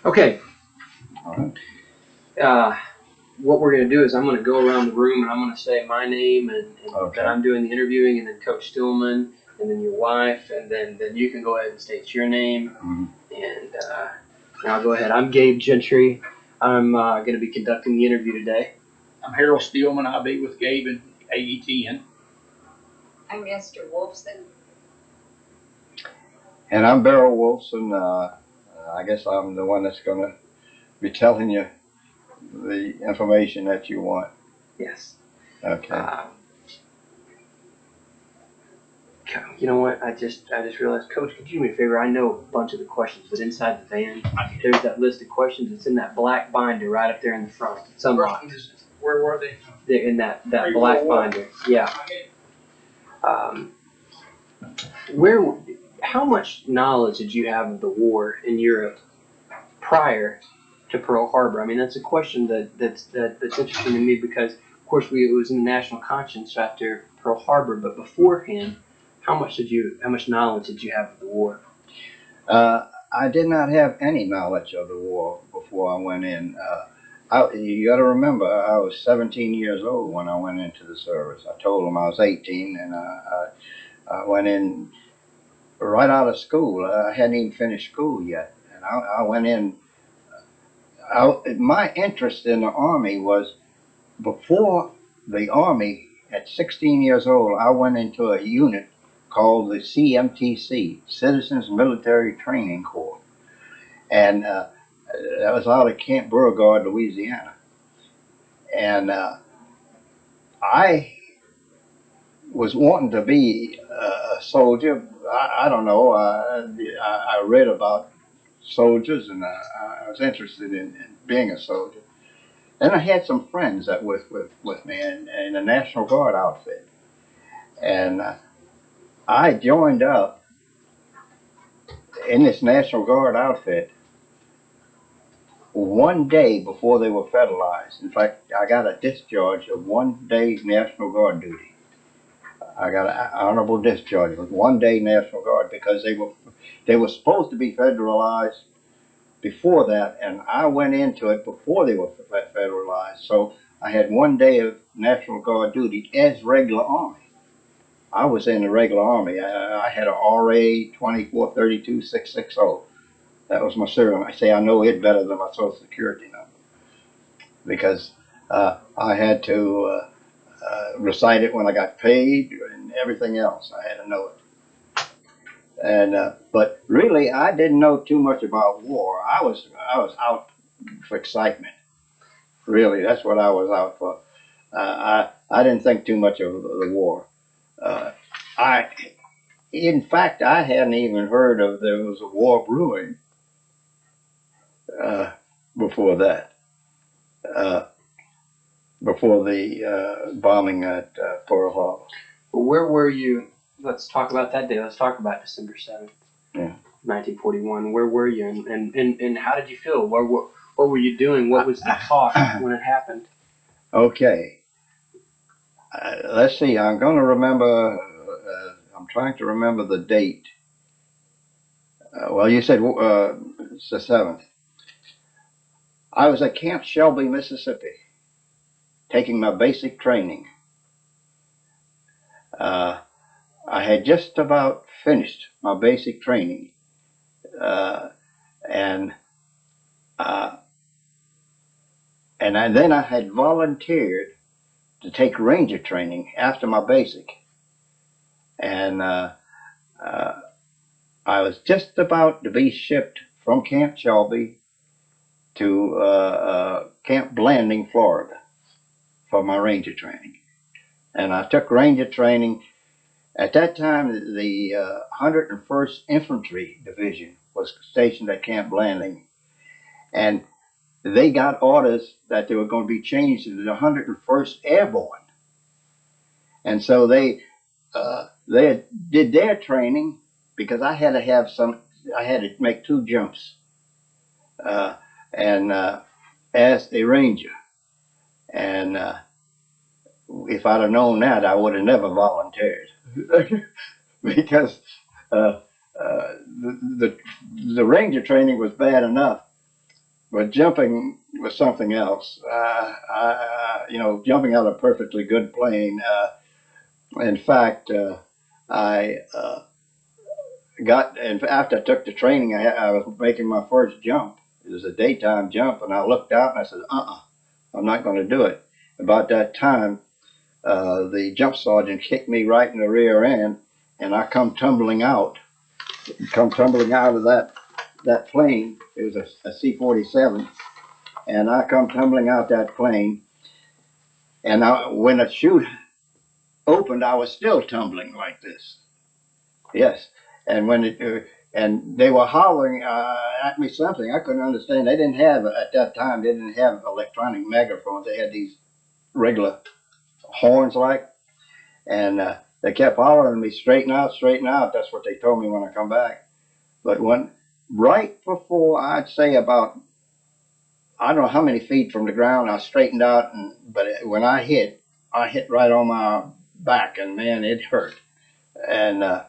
Okay. All right. What we're going to do is I'm going to go around the room and I'm going to say my name and Okay. that I'm doing the interviewing, and then Coach Stillman, and then your wife, and then you can go ahead and state your name. Mm-hmm. And I'll go ahead. I'm Gabe Gentry. I'm going to be conducting the interview today. I'm Harold Stillman. I'll be with Gabe and AETN. I'm Esther Wolfson. And I'm Beryl Wolfson. I guess I'm the one that's going to be telling you the information that you want. Yes. Okay. You know what? I just realized, Coach, could you do me a favor? I know a bunch of the questions, but inside the van, there's that list of questions. It's in that black binder right up there in the front. It's unlocked. Where were they? They're in that black binder. Yeah. How much knowledge did you have of the war in Europe prior to Pearl Harbor? I mean, that's a question that's interesting to me because, of course, it was in the national conscience after Pearl Harbor, but beforehand, how much knowledge did you have of the war? I did not have any knowledge of the war before I went in. You got to remember, I was 17 years old when I went into the service. I told them I was 18, and I went in right out of school. I hadn't even finished school yet, and I went in. My interest in the Army was before the Army. At 16 years old, I went into a unit called the CMTC, Citizens Military Training Corps, and that was out of Camp Beauregard, Louisiana. And I was wanting to be a soldier. I don't know. I read about soldiers, and I was interested in being a soldier. Then I had some friends that was with me in the National Guard outfit, and I joined up in this National Guard outfit one day before they were federalized. In fact, I got a discharge of 1 day National Guard duty. I got an honorable discharge with 1 day National Guard because they were supposed to be federalized before that, and I went into it before they were federalized. So I had 1 day of National Guard duty as regular Army. I was in the regular Army. I had a RA 2432660. That was my serial. I say I know it better than my Social Security number because I had to recite it when I got paid and everything else. I had to know it. And but really, I didn't know too much about war. I was out for excitement. Really, that's what I was out for. I didn't think too much of the war. In fact, I hadn't even heard of there was a war brewing before that. Before the bombing at Pearl Harbor. Well, where were you? Let's talk about that day. Let's talk about December 7th, yeah. 1941. Where were you, and how did you feel? What were you doing? What was the talk when it happened? Okay. Let's see. I'm going to remember. I'm trying to remember the date. Well, you said it's the 7th. I was at Camp Shelby, Mississippi, taking my basic training. I had just about finished my basic training, and then I had volunteered to take ranger training after my basic, and I was just about to be shipped from Camp Shelby to Camp Blanding, Florida, for my ranger training, and I took ranger training. At that time, the 101st Infantry Division was stationed at Camp Blanding, and they got orders that they were going to be changed to the 101st Airborne. And so they did their training because I had to make 2 jumps, and as a ranger. And if I'd have known that, I would have never volunteered. Because the ranger training was bad enough, but jumping was something else. Jumping out of a perfectly good plane. In fact, I and after I took the training, I was making my first jump. It was a daytime jump, and I looked out and I said, I'm not going to do it. About that time, the jump sergeant kicked me right in the rear end, and I come tumbling out of that plane. It was a C-47, and I come tumbling out that plane, and when the chute opened, I was still tumbling like this. Yes, and and they were hollering at me something I couldn't understand. They didn't have at that time. They didn't have electronic megaphones. They had these regular horns and they kept hollering me, straighten out, straighten out. That's what they told me when I come back. But right before, I'd say about, I don't know how many feet from the ground, I straightened out, but when I hit right on my back, and man, it hurt. And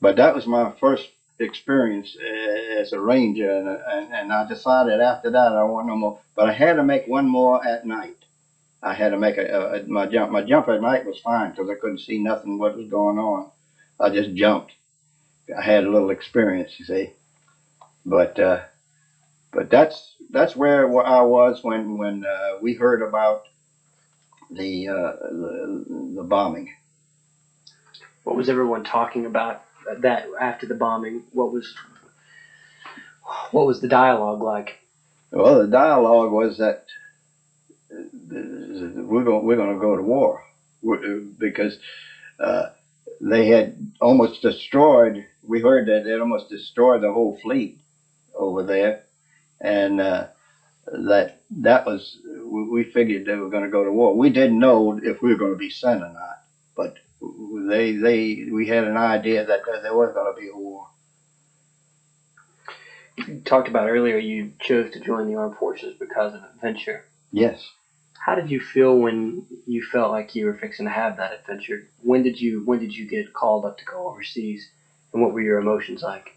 but that was my first experience as a ranger, and I decided after that I want no more. But I had to make one more at night. I had to make my jump. My jump at night was fine because I couldn't see nothing what was going on. I just jumped. I had a little experience, you see. But that's where I was when we heard about the bombing. What was everyone talking about that after the bombing? What was the dialogue like? Well, the dialogue was that we're going to go to war because they had almost destroyed. We heard that they'd almost destroyed the whole fleet over there, and that was, we figured they were going to go to war. We didn't know if we were going to be sent or not, but we had an idea that there was going to be a war. You talked about earlier you chose to join the armed forces because of adventure. Yes. How did you feel when you felt like you were fixing to have that adventure? When did you get called up to go overseas, and what were your emotions like?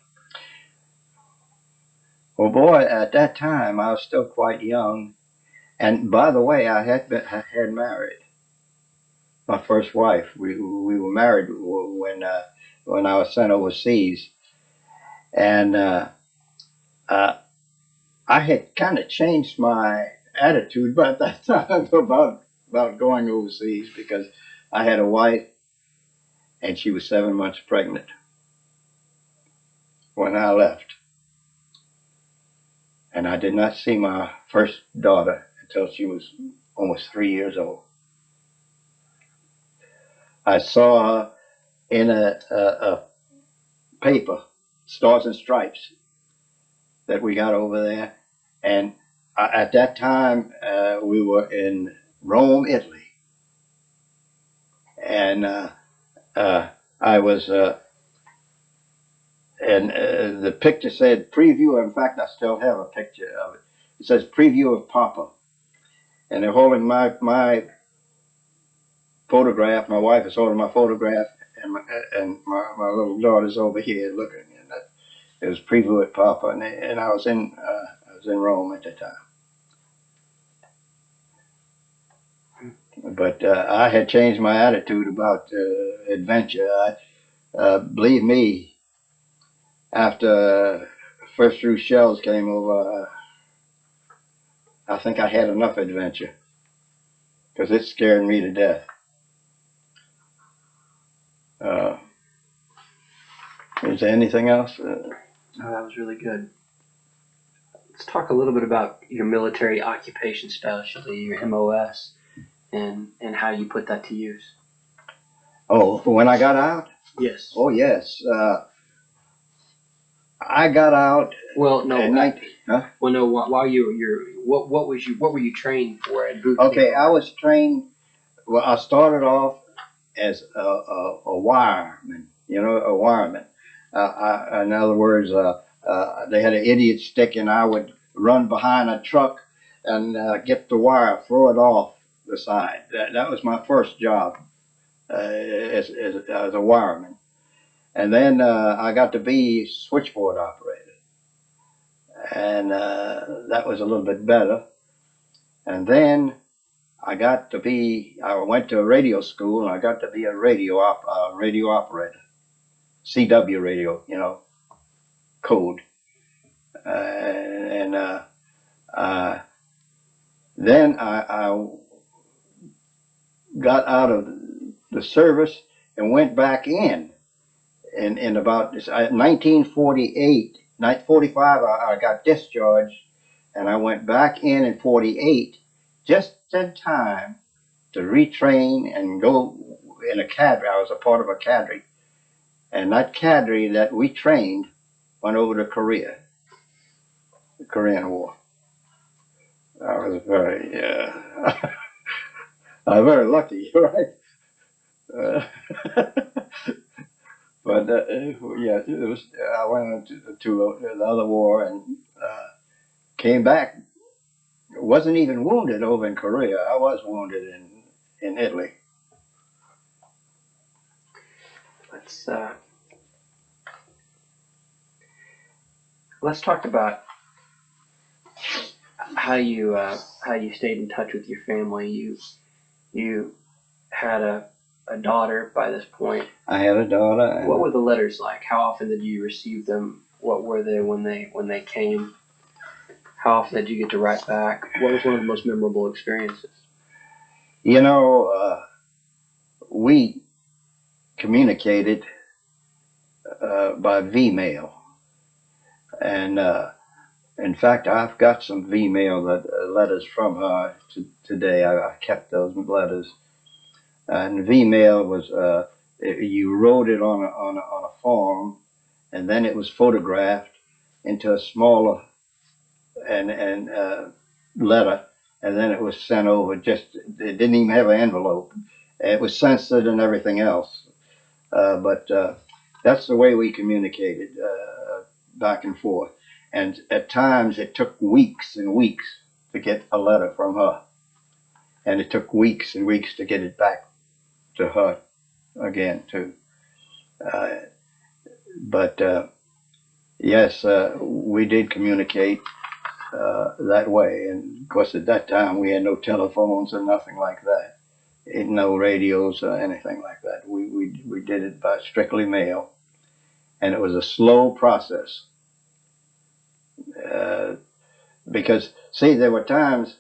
Well, boy, at that time I was still quite young, and by the way, I had married my first wife. We were married when I was sent overseas, and I had kind of changed my attitude by that time about going overseas because I had a wife, and she was 7 months pregnant when I left. And I did not see my first daughter until she was almost 3 years old. I saw her in a paper, Stars and Stripes, that we got over there. And at that time, we were in Rome, Italy. And I was, and the picture said preview. In fact, I still have a picture of it. It says preview of Papa. And they're holding my photograph. My wife is holding my photograph, and my little daughter's over here looking. And it was preview at Papa, and I was in Rome at the time. But I had changed my attitude about adventure. Believe me, after first few shells came over, I think I had enough adventure because it scared me to death. Is there anything else? Oh, that was really good. Let's talk a little bit about your military occupation specialty, your MOS, and how you put that to use. Oh, when I got out? Yes. Oh, yes. I got out. Well, no. Huh? Well, no. While what were you trained for at boot camp? Okay, I was trained. Well, I started off as a wireman. You know, a wireman. In other words, they had an idiot stick, and I would run behind a truck and get the wire, throw it off the side. That was my first job as a wireman. And then I got to be switchboard operator. and that was a little bit better. And then I went to a radio school, and I got to be a radio operator, CW radio, code. And then I got out of the service and went back in about 1948, 1945. I got discharged, and I went back in 48, just in time to retrain and go in a cadre. I was a part of a cadre, and that cadre that we trained went over to Korea, the Korean War. I was I was very lucky, right? But yeah, it was. I went to the other war and came back. Wasn't even wounded over in Korea. I was wounded in Italy. Let's talk about how you stayed in touch with your family. You had a daughter by this point. I had a daughter. What were the letters like? How often did you receive them? What were they when they came? How often did you get to write back? What was one of the most memorable experiences? We communicated by V-mail, and in fact, I've got some V-mail letters from her today. I kept those letters, and V-mail was you wrote it on a form, and then it was photographed into a smaller and letter, and then it was sent over. It didn't even have an envelope. It was censored and everything else, but that's the way we communicated back and forth. And at times it took weeks and weeks to get a letter from her, and it took weeks and weeks to get it back to her again too. But yes, we did communicate that way. And of course, at that time we had no telephones or nothing like that, no radios or anything like that. We did it by strictly mail, and it was a slow process. Because see, there were times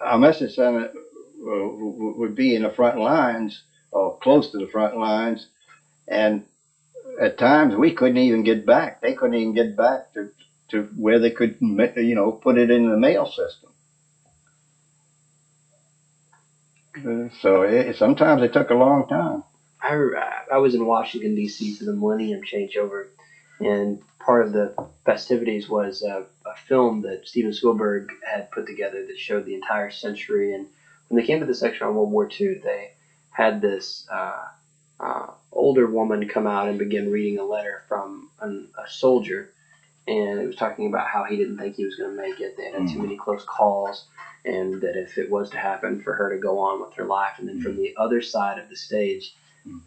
our message center would be in the front lines or close to the front lines, and at times we couldn't even get back. They couldn't even get back to where they could, put it in the mail system. So sometimes it took a long time. I was in Washington, D.C. for the Millennium Changeover, and part of the festivities was a film that Steven Spielberg had put together that showed the entire century. And when they came to the section on World War II, they had this older woman come out and begin reading a letter from a soldier, and it was talking about how he didn't think he was going to make it. They had too many close calls, and that if it was to happen, for her to go on with her life. And then from the other side of the stage,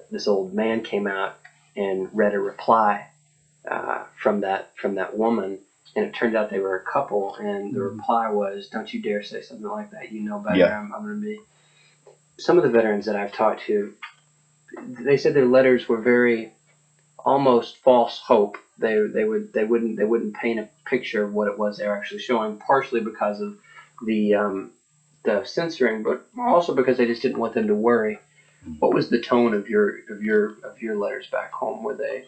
this old man came out and read a reply from that woman, and it turned out they were a couple. And the reply was, "Don't you dare say something like that. You know better. Yeah. I'm going to be." Some of the veterans that I've talked to, they said their letters were very almost false hope. They wouldn't paint a picture of what it was they were actually showing, partially because of the censoring, but also because they just didn't want them to worry. What was the tone of your letters back home? Were they?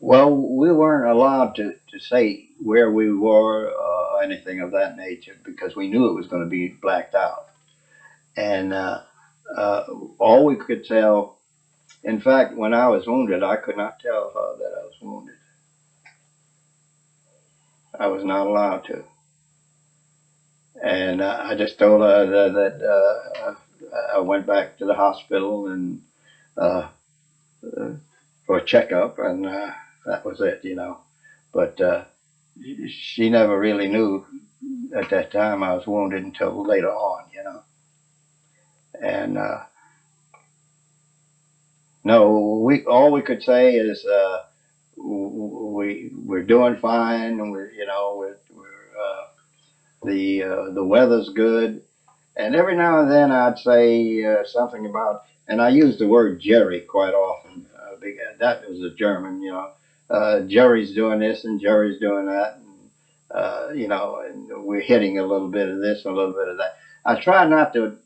Well, we weren't allowed to say where we were or anything of that nature because we knew it was going to be blacked out. And all we could tell, in fact, when I was wounded, I could not tell her that I was wounded. I was not allowed to. And I just told her that I went back to the hospital and for a checkup, and that was it, But she never really knew at that time I was wounded until later on, And no, all we could say is we're doing fine, and the weather's good. And every now and then I'd say something about, and I use the word Jerry quite often. Because that was a German, Jerry's doing this and Jerry's doing that, and we're hitting a little bit of this and a little bit of that. I try not to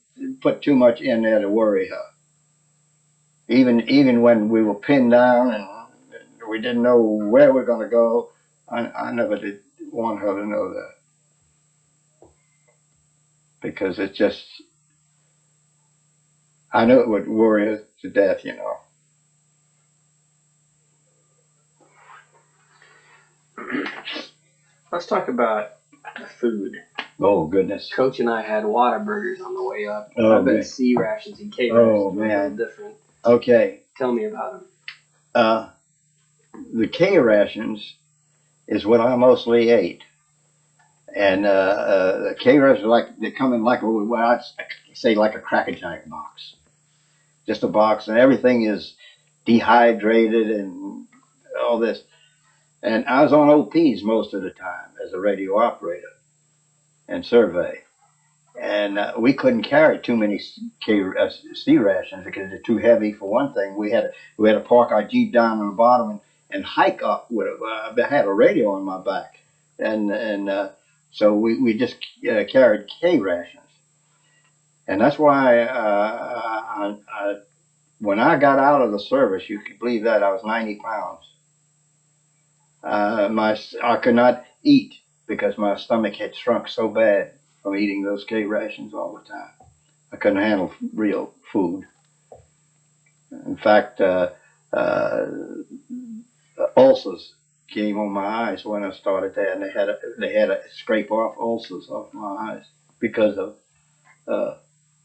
put too much in there to worry her. Even when we were pinned down and we didn't know where we're going to go, I never did want her to know that, because it's just, I knew it would worry her to death, Let's talk about food. Oh, goodness. Coach and I had Whataburgers on the way up. Oh, I bet man. C rations and K rations Oh, were a man. little different. Okay. Tell me about them. The K rations is what I mostly ate. And the K rations, they come in like what I'd say like a Cracker Jack box. Just a box, and everything is dehydrated and all this. And I was on OPs most of the time as a radio operator and survey. And we couldn't carry too many C rations because they're too heavy for one thing. We had to park our Jeep down on the bottom and hike up with it. I had a radio on my back, and so we just carried K rations. And that's why when I got out of the service, you could believe that, I was 90 pounds. I could not eat because my stomach had shrunk so bad from eating those K rations all the time. I couldn't handle real food. In fact, ulcers came on my eyes when I started that, and they had to scrape off ulcers off my eyes because of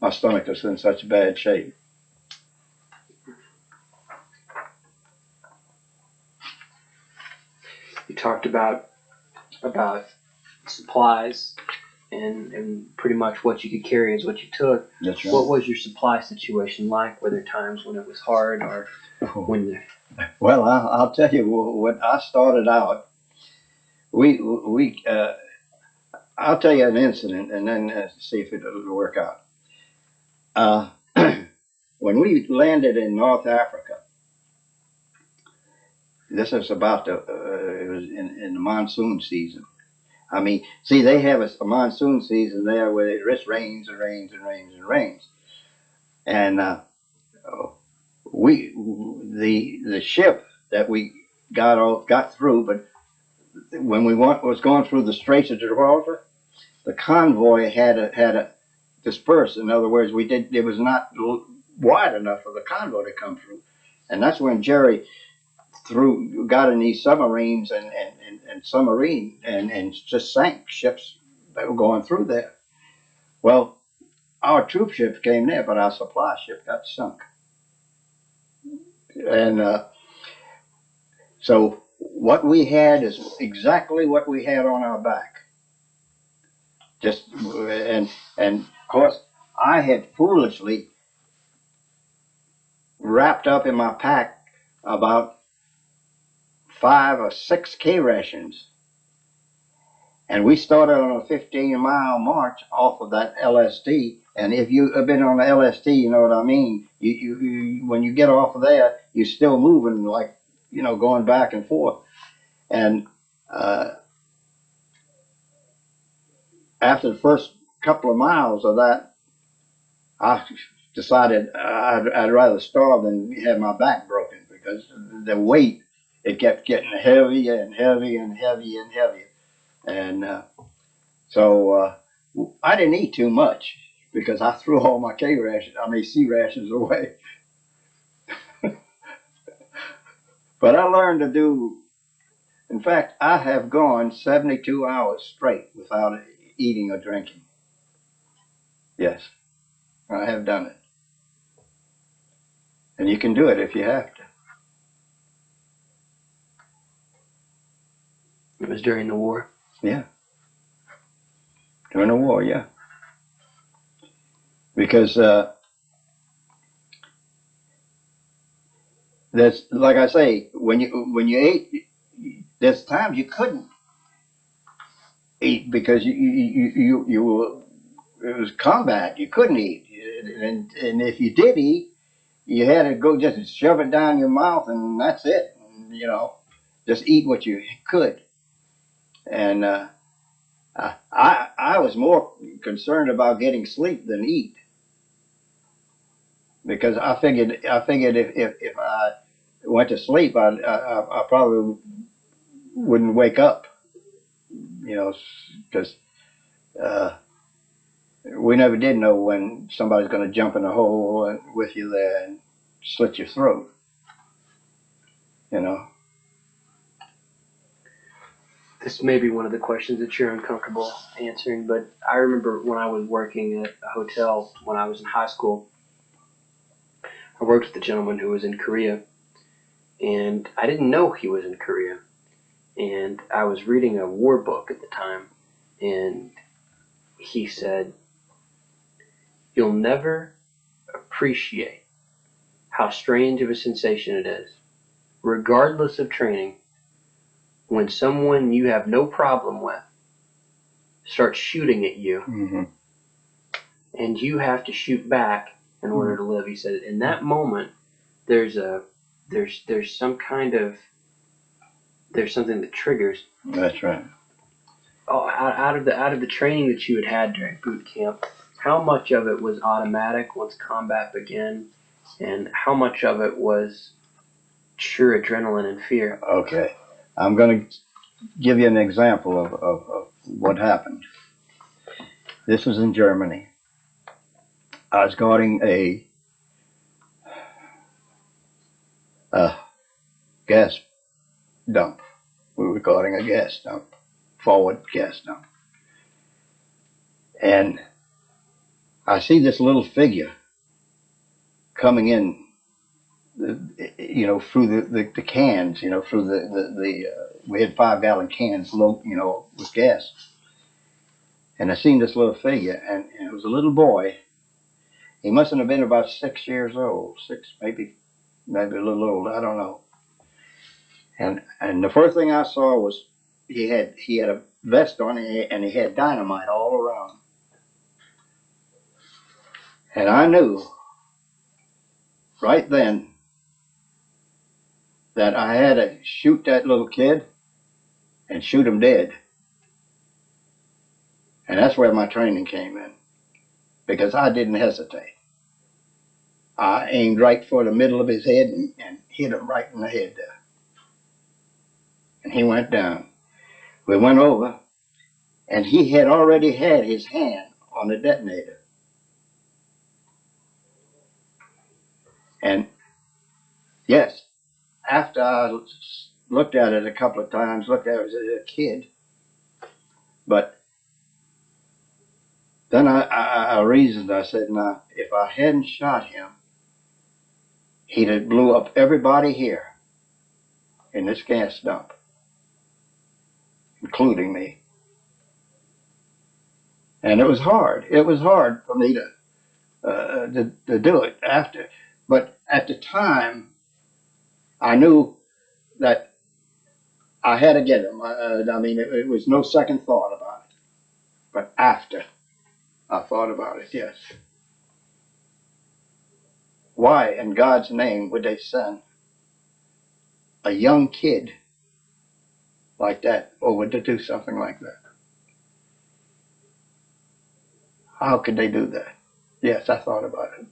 my stomach was in such bad shape. You talked about supplies and pretty much what you could carry is what you took. That's right. What was your supply situation like? Were there times when it was hard or when the... Well, I'll tell you, when I started out, I'll tell you an incident and then see if it'll work out. When we landed in North Africa, this is about it was in the monsoon season. I mean, see, they have a monsoon season there where it just rains and rains and rains and rains. And the ship that we got through, but when we was going through the Straits of Gibraltar, the convoy had to disperse. In other words, it was not wide enough for the convoy to come through. And that's when Jerry got in these submarines and just sank ships that were going through there. Well, our troop ships came there, but our supply ship got sunk. And so what we had is exactly what we had on our back. And of course, I had foolishly wrapped up in my pack about 5 or 6 K rations. And we started on a 15-mile march off of that LSD. And if you have been on the LSD, you know what I mean. You when you get off of there, you're still moving, like, going back and forth. And after the first couple of miles of that, I decided I'd rather starve than have my back broken, because the weight, it kept getting heavier and heavier and heavier and heavier. And so I didn't eat too much because I threw all my C rations away. But I learned to do, in fact, I have gone 72 hours straight without eating or drinking. Yes, I have done it. And you can do it if you have to. It was during the war? Yeah. During the war, yeah. Because That's like I say, when you ate, there's times you couldn't eat because you were, it was combat. You couldn't eat, and if you did eat, you had to go just shove it down your mouth, and that's it. You know, just eat what you could. And I was more concerned about getting sleep than eat because I figured if I went to sleep, I probably wouldn't wake up. You know, because uh, we never did know when somebody's going to jump in a hole with you there and slit your throat. You know. This may be one of the questions that you're uncomfortable answering, but I remember when I was working at a hotel when I was in high school, I worked with a gentleman who was in Korea, and I didn't know he was in Korea. And I was reading a war book at the time, and he said, "You'll never appreciate how strange of a sensation it is, regardless of training, when someone you have no problem with starts shooting at you, Mm-hmm. and you have to shoot back in order to live." He said, "In that moment, there's some kind of there's something that triggers." That's right. Oh, out of the training that you had during boot camp, how much of it was automatic once combat began, and how much of it was sure adrenaline and fear? Okay. I'm going to give you an example of what happened. This was in Germany. I was guarding a gas dump. We were guarding a gas dump, forward gas dump. And I see this little figure coming in, through the cans, through we had 5-gallon cans, with gas. And I seen this little figure, and it was a little boy. He mustn't have been about 6 years old, maybe a little old, I don't know. And the first thing I saw was he had a vest on, and he had dynamite all around. And I knew right then that I had to shoot that little kid and shoot him dead. And that's where my training came in, because I didn't hesitate. I aimed right for the middle of his head and hit him right in the head there. And he went down. We went over, and he had already had his hand on the detonator. And yes, after I looked at it a couple of times, looked at it as a kid, but then I reasoned. I said, now, if I hadn't shot him, he'd have blew up everybody here in this gas dump, including me. And it was hard. It was hard for me to do it after. But at the time, I knew that I had to get him. I mean, it was no second thought about it. But after I thought about it, yes. Why in God's name would they send a young kid like that over to do something like that? How could they do that? Yes, I thought about it.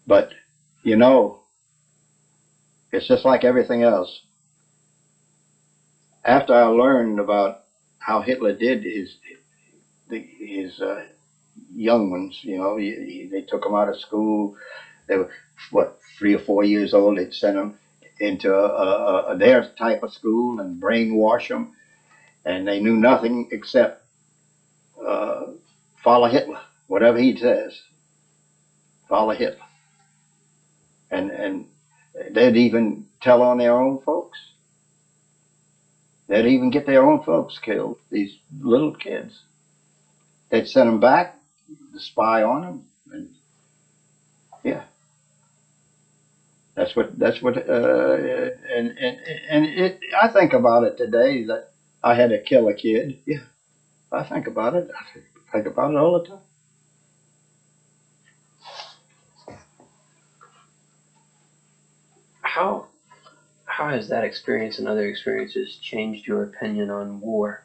But, it's just like everything else. After I learned about how Hitler did his young ones, they took them out of school. They were, 3 or 4 years old. They'd send them into their type of school and brainwash them. And they knew nothing except follow Hitler. Whatever he says, follow Hitler. And they'd even tell on their own folks. They'd even get their own folks killed, these little kids. They'd send them back to spy on them. And That's what, and it, I think about it today that I had to kill a kid. Yeah, I think about it. I think about it all the time. How how has that experience and other experiences changed your opinion on war?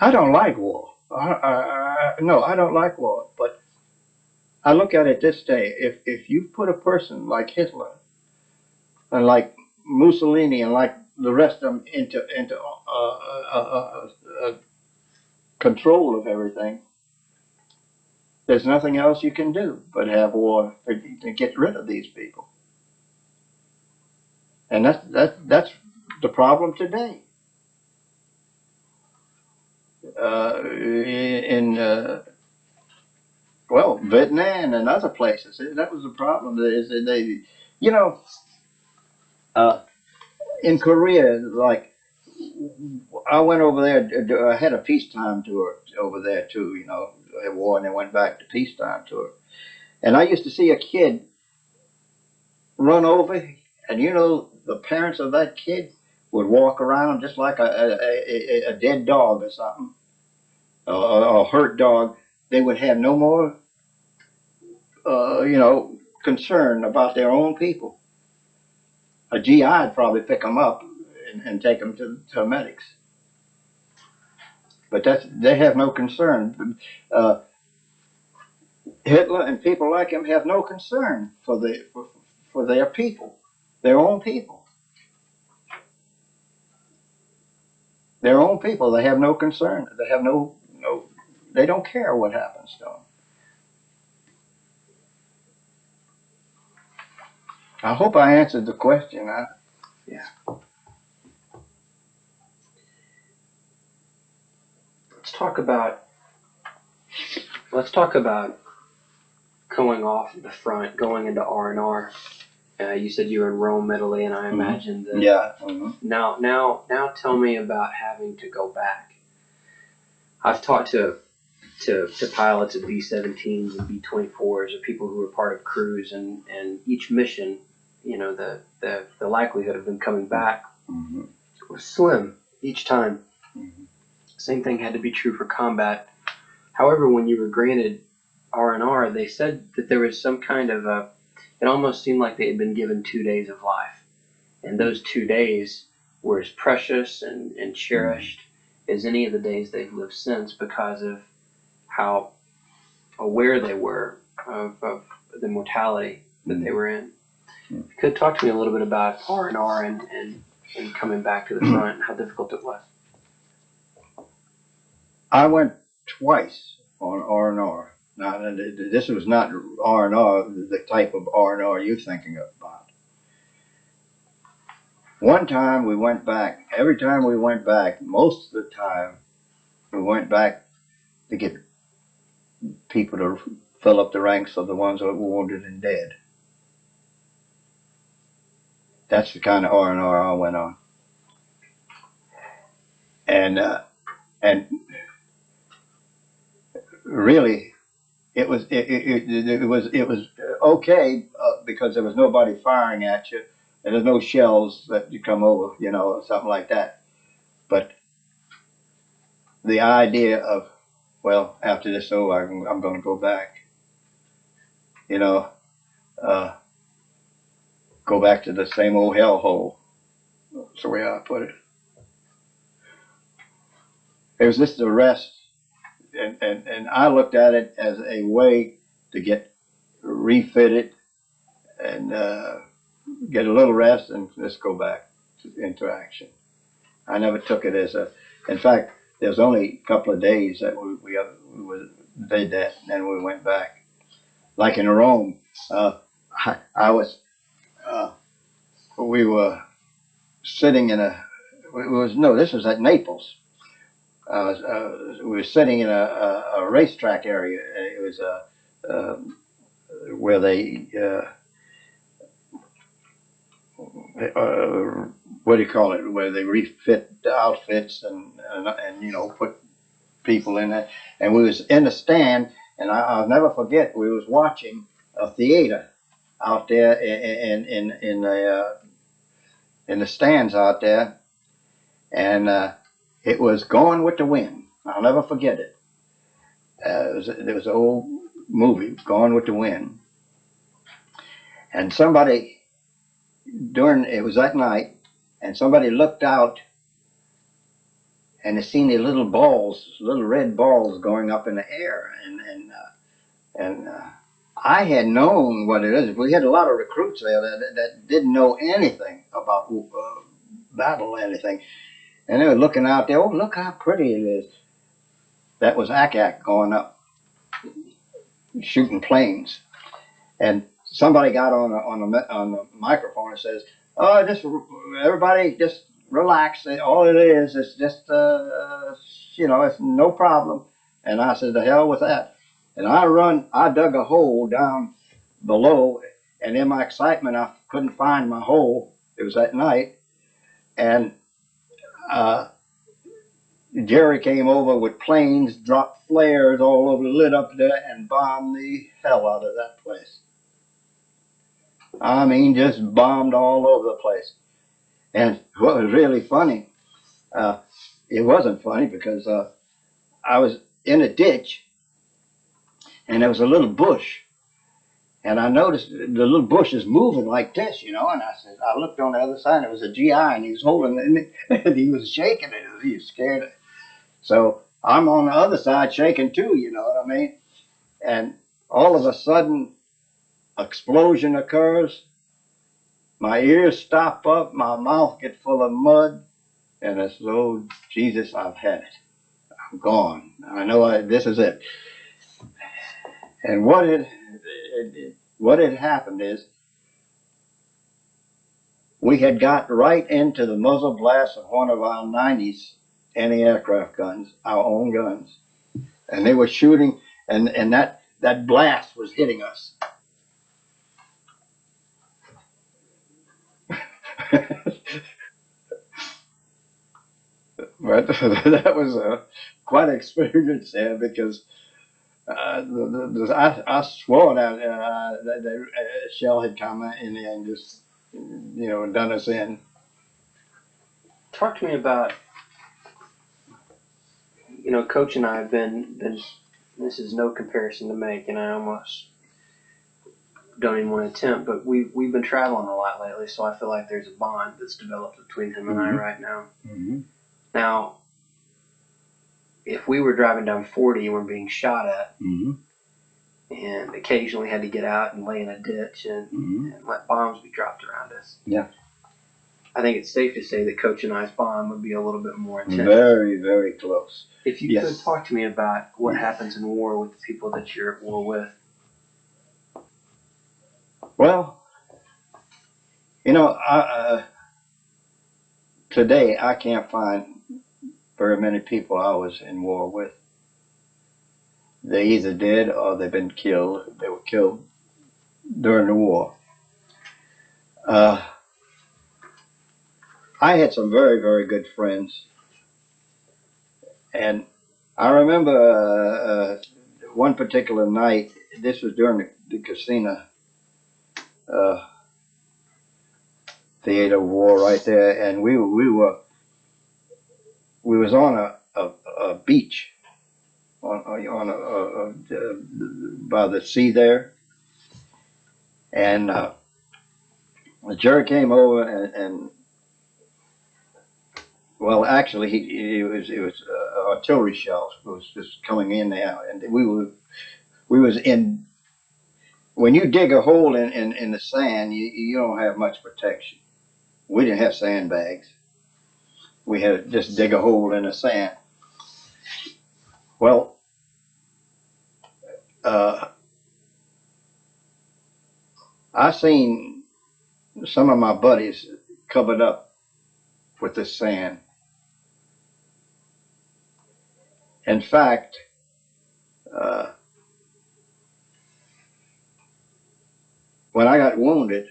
I don't like war. No, I don't like war. But I look at it this day: if you put a person like Hitler and like Mussolini and like the rest of them into control of everything, there's nothing else you can do but have war to get rid of these people. And that's the problem today. In well, Vietnam and other places, that was the problem. Is that they, you know, uh, in Korea, like I went over there. I had a peacetime tour over there too. You know, a war, and then went back to peacetime tour. And I used to see a kid run over, and you know, the parents of that kid would walk around just like a dead dog or something, or a hurt dog. They would have no more, you know, concern about their own people. A GI would probably pick them up and take them to medics. But they have no concern. Hitler and people like him have no concern for their people, their own people. Their own people, they have no concern. They have they don't care what happens to them. I hope I answered the question. Yeah. Let's talk about let's talk about going off the front, going into R&R. You said you were in Rome, Italy, and I imagine that. Yeah. Mm-hmm. Now, tell me about having to go back. I've talked to pilots of B-17s and B-24s, or people who were part of crews, and each mission, you know, the likelihood of them coming back Mm-hmm. was slim each time. Mm-hmm. Same thing had to be true for combat. However, when you were granted R&R, they said that there was some kind of it almost seemed like they had been given 2 days of life. And those 2 days were as precious and cherished as any of the days they've lived since, because of how aware they were of the mortality that they were in. You could talk to me a little bit about R&R and coming back to the front and how difficult it was. I went twice on R&R. Now, this was not R&R, the type of R&R you're thinking about. One time we went back. Every time we went back, most of the time, we went back to get people to fill up the ranks of the ones that were wounded and dead. That's the kind of R&R I went on. And really, it was okay because there was nobody firing at you, and there's no shells that you come over, you know, or something like that. But the idea of, well, after this over, I'm going to go back, you know, go back to the same old hellhole. That's the way I put it. It was just a rest, and I looked at it as a way to get refitted and get a little rest and just go back into action. I never took it as a. In fact, there was only a couple of days that we did that, and then we went back. Like in Rome, I was. We were sitting in a. It was no. This was at Naples. We were sitting in a racetrack area. It was where they. What do you call it? Where they refit the outfits and you know, put people in there, and we was in the stand, and I'll never forget, we was watching a theater out there in the stands out there, and it was Going with the Wind. I'll never forget it. There was an old movie, Gone with the Wind, and somebody it was that night, and somebody looked out and they seen the little balls, little red balls going up in the air, and I had known what it is. We had a lot of recruits there that didn't know anything about battle or anything, and they were looking out there. Oh, look how pretty it is. That was Ack going up, shooting planes, and somebody got on the microphone and says, "Oh, just everybody, just relax. All it is just it's no problem." And I said, "The hell with that." And I dug a hole down below, and in my excitement, I couldn't find my hole. It was at night, and Jerry came over with planes, dropped flares all over, lit up there, and bombed the hell out of that place. I mean, just bombed all over the place. And what was really funny, it wasn't funny because I was in a ditch, and there was a little bush, and I noticed the little bush is moving like this, and I looked on the other side, and it was a GI, and he was holding it, and he was shaking it, he was scared. So I'm on the other side shaking too, you know what I mean? And all of a sudden, explosion occurs. My ears stop up, my mouth gets full of mud, and it's, oh, Jesus, I've had it. I'm gone. I know this is it. And what had happened is we had got right into the muzzle blast of one of our 90s anti-aircraft guns, our own guns. And they were shooting, and that blast was hitting us. But that was quite an experience there because I swore that the shell had come in there and just, done us in. Talk to me about, Coach and I have been. This is no comparison to make, and I almost don't even want to attempt. But we've been traveling a lot lately, so I feel like there's a bond that's developed between him and I right now. Mm-hmm. Now, if we were driving down 40 and we're being shot at, Mm-hmm. and occasionally had to get out and lay in a ditch and let bombs be dropped around us. Yeah. I think it's safe to say that Coach and I's bond would be a little bit more intense. Very, very close. If you could talk to me about what happens in war with the people that you're at war with. Well, today I can't find very many people I was in war with. They either dead or they've been killed. They were killed during the war. I had some very, very good friends. And I remember one particular night, this was during the casino theater war right there, and we was on a beach by the sea there, and Jerry came over and well, actually, it was artillery shells was just coming in there, and we was in. When you dig a hole in the sand, you don't have much protection. We didn't have sandbags. We had to just dig a hole in the sand. Well, I seen some of my buddies covered up with the sand. In fact, when I got wounded,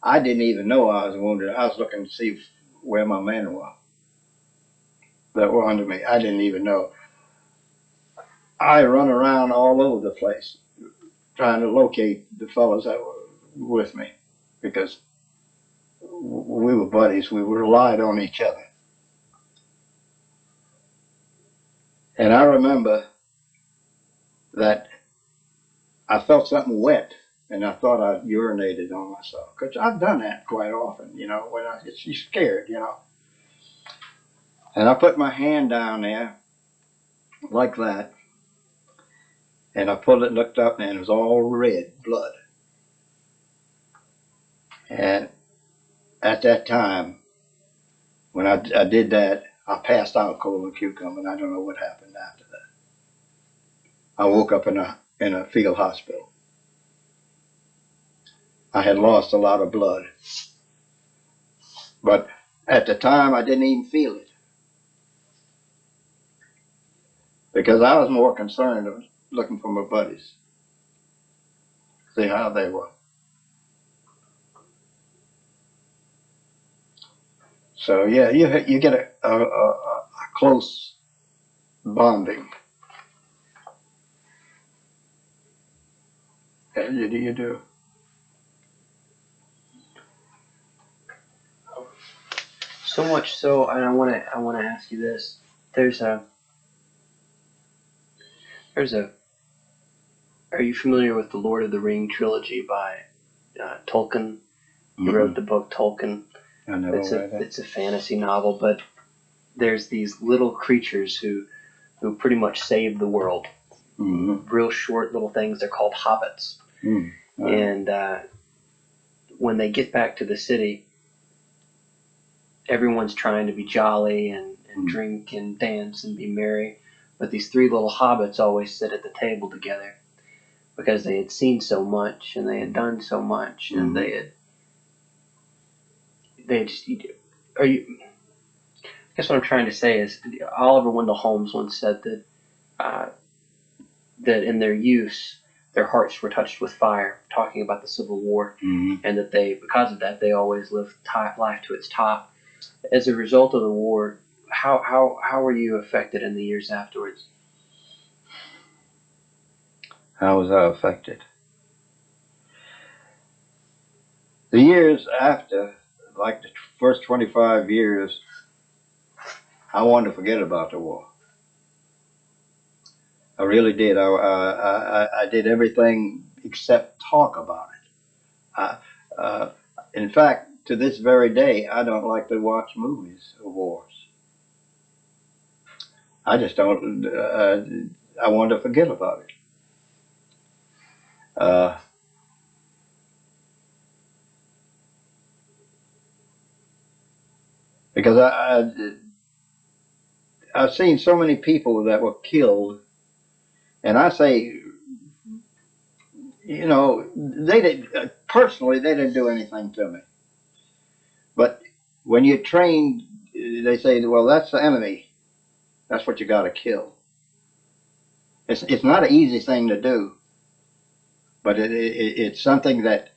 I didn't even know I was wounded. I was looking to see where my men were that were under me. I didn't even know. I run around all over the place trying to locate the fellows that were with me because we were buddies. We relied on each other. And I remember that I felt something wet, and I thought I urinated on myself. Because I've done that quite often, you know, when you're scared, you know. And I put my hand down there like that, and I pulled it, looked up, and it was all red blood. And at that time, when I did that, I passed out cold and cucumber, and I don't know what happened after that. I woke up in a field hospital. I had lost a lot of blood, but at the time I didn't even feel it because I was more concerned of looking for my buddies, see how they were. So yeah, you get a close bonding. Yeah, you do. So much so, and I want to ask you this. There's a Are you familiar with the Lord of the Ring trilogy by Tolkien? He wrote the book Tolkien. I never read that. It's a fantasy novel, but there's these little creatures who pretty much save the world. Real short little things. They're called hobbits. And when they get back to the city, everyone's trying to be jolly and drink and dance and be merry. But these three little hobbits always sit at the table together because they had seen so much and they had done so much and they just, are you, I guess what I'm trying to say is Oliver Wendell Holmes once said that in their youth, their hearts were touched with fire, talking about the Civil War, and that because of that, they always lived life to its top. As a result of the war, how were you affected in the years afterwards? How was I affected? The years after, like the first 25 years, I wanted to forget about the war. I really did. I did everything except talk about it. In fact, to this very day, I don't like to watch movies of wars. I just don't. I wanted to forget about it. Because I've seen so many people that were killed, and I say, you know, they did personally. They didn't do anything to me. But when you're trained, they say, well, that's the enemy. That's what you got to kill. It's not an easy thing to do, but it's something that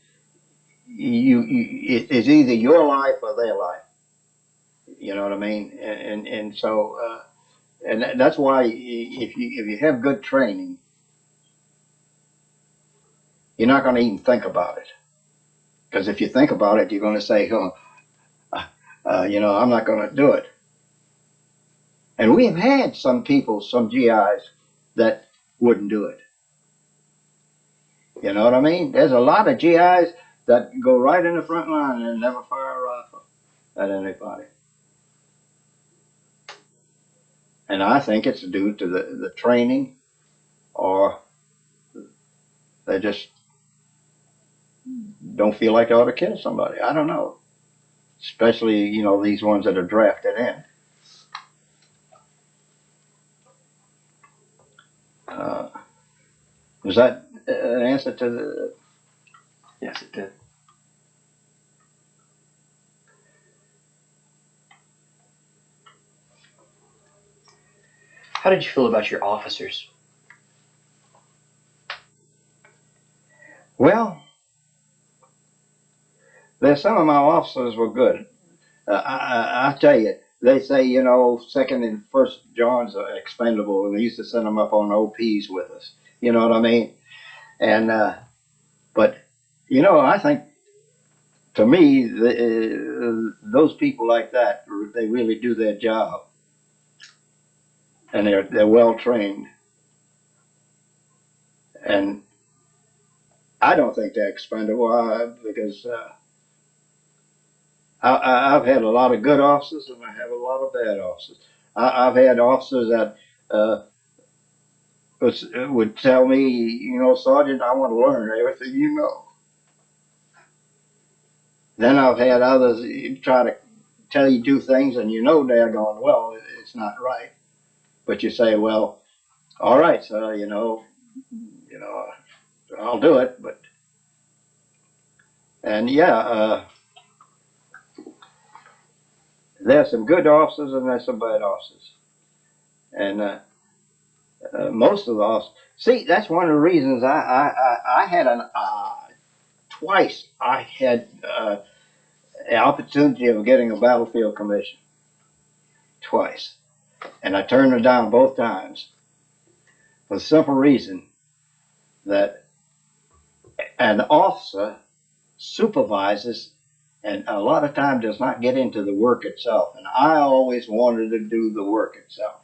it's either your life or their life. You know what I mean? And so and that's why if you have good training, you're not going to even think about it. Because if you think about it, you're going to say, oh, you know, I'm not going to do it. And we have had some people, some GIs, that wouldn't do it. You know what I mean? There's a lot of GIs that go right in the front line and never fire a rifle at anybody. And I think it's due to the training, or they just don't feel like they ought to kill somebody. I don't know. Especially, you know, these ones that are drafted in. Was that an answer to the... Yes, it did. How did you feel about your officers? Well, there's some of my officers were good. I tell you, they say, you know, second and first Johns are expendable, and they used to send them up on OPs with us. You know what I mean? And but you know, I think to me, those people like that, they really do their job, and they're well trained. And I don't think they're expendable because I've had a lot of good officers and I have a lot of bad officers. I've had officers that would tell me, you know, Sergeant, I want to learn everything you know. Then I've had others try to tell you do things and you know they're going, well, it's not right. But you say, well, all right, sir, you know, I'll do it. But and yeah, there's some good officers and there's some bad officers, and most of the officers. See, that's one of the reasons I had twice I had an opportunity of getting a battlefield commission twice, and I turned it down both times for the simple reason that an officer supervises and a lot of time does not get into the work itself. And I always wanted to do the work itself.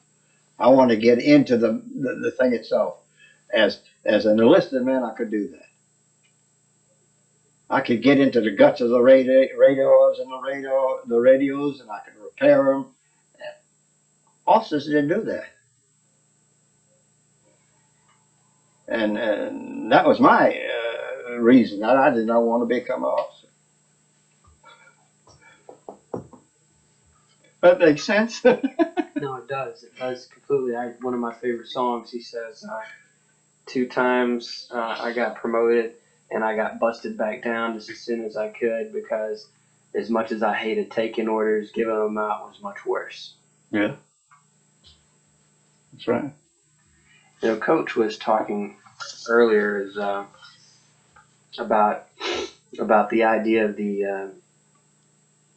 I want to get into the thing itself. As an enlisted man, I could do that. I could get into the guts of the radios and the radios, and I could repair them. Officers didn't do that, and that was my reason. I did not want to become an officer. That makes sense. No, it does. It does completely. One of my favorite songs. He says, 2 times I got promoted and I got busted back down just as soon as I could because as much as I hated taking orders, giving them out was much worse. Yeah, that's right. You know, Coach was talking earlier about the idea of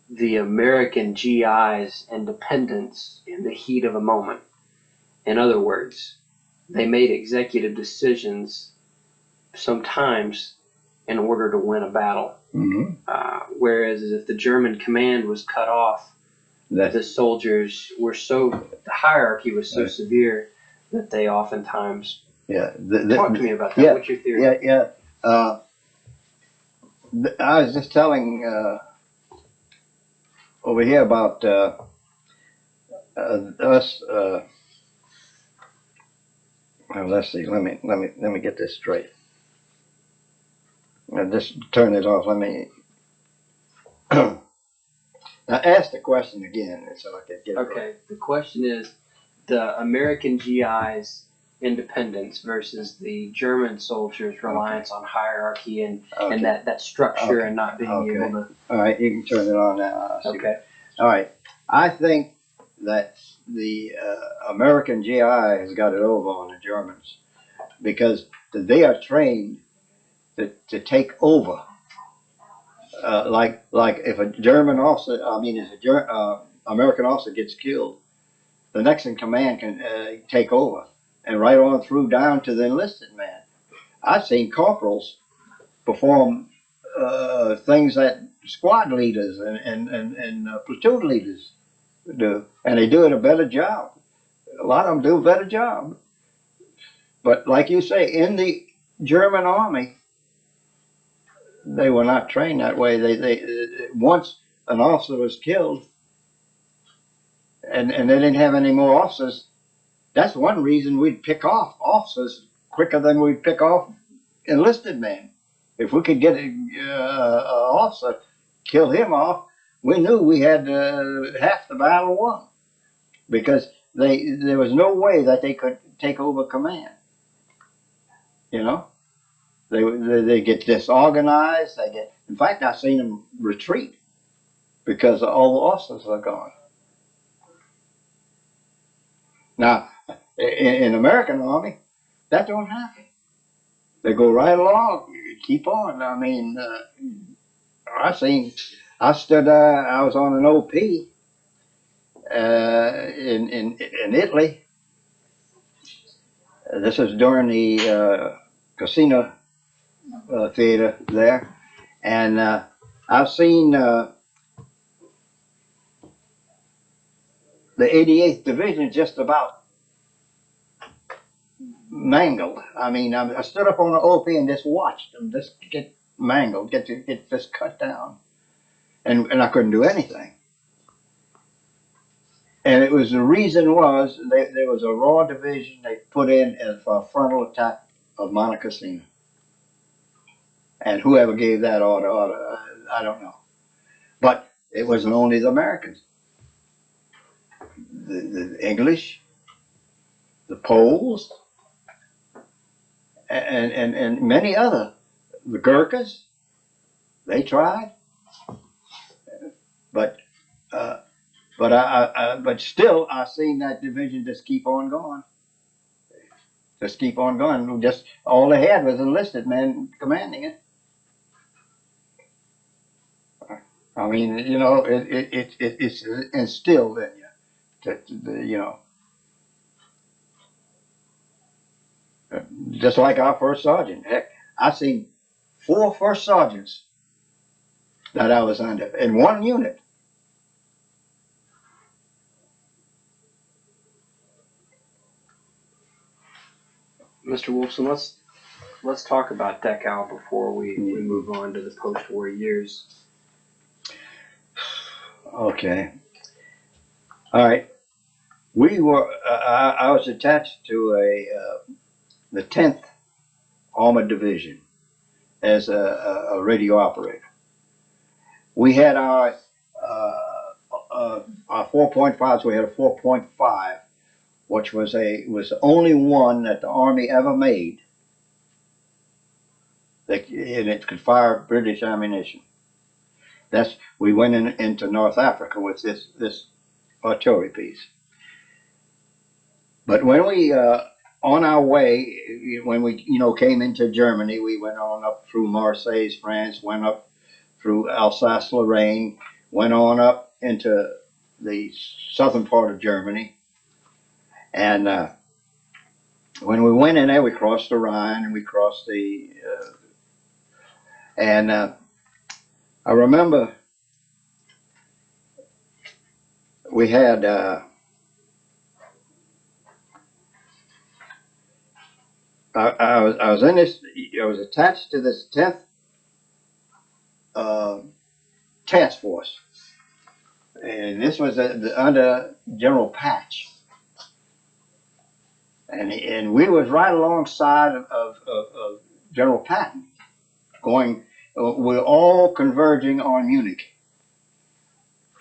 the American GI's independence in the heat of a moment. In other words, they made executive decisions sometimes in order to win a battle. Mm-hmm. Whereas if the German command was cut off, the soldiers were the hierarchy was so severe that they oftentimes. Yeah. Talk to me about that. Yeah, What's your theory? Yeah. I was just telling over here about us. Well, let's see. Let me get this straight. Just turn it off. Let me. Now ask the question again so I can get it Okay. right. The question is the American GI's independence versus the German soldiers' reliance on hierarchy and that structure and not being able to. All right, you can turn it on now. Okay. All right. I think that the American GI has got it over on the Germans because they are trained to take over. Like if a German officer, if a American officer gets killed, the next in command can take over and right on through down to the enlisted man. I've seen corporals perform things that squad leaders and platoon leaders do, and they do it a better job. A lot of them do a better job. But like you say, in the German army, they were not trained that way. They once an officer was killed, and they didn't have any more officers. That's one reason we'd pick off officers quicker than we'd pick off enlisted men. If we could get an officer, kill him off, we knew we had half the battle won because there was no way that they could take over command. You know, they get disorganized. In fact, I've seen them retreat because all the officers are gone. Now, in American Army, that don't happen. They go right along, keep on. I mean, I was on an OP, in Italy. This is during the casino theater there, and I've seen the 88th Division just about mangled. I mean, I stood up on the OP and just watched them just get mangled, get just cut down, and I couldn't do anything. And it was the reason was there was a raw division they put in as for a frontal attack of Monte Cassino. And whoever gave that order, I don't know. But it wasn't only the Americans. The English, the Poles, and many other, the Gurkhas, they tried. But but still, I seen that division just keep on going. Just keep on going. Just all they had was enlisted men commanding it. I mean, you know, it's instilled in you that you know, just like our first sergeant. Heck, I seen 4 first sergeants that I was under in one unit. Mr. Wolfson, let's talk about Dachau before we move on to the post-war years. Okay. All right. We were. I was attached to the 10th Armored Division as a radio operator. We had our 4.5s. We had a 4.5, which was the only one that the Army ever made and it could fire British ammunition. We went into North Africa with this artillery piece. But when we on our way, when we came into Germany, we went on up through Marseille, France, went up through Alsace-Lorraine, went on up into the southern part of Germany, and when we went in there, we crossed the Rhine and we crossed the and I remember we had I was in this. I was attached to this 10th task force, and this was under General Patch, and we was right alongside of General Patton, going. We're all converging on Munich.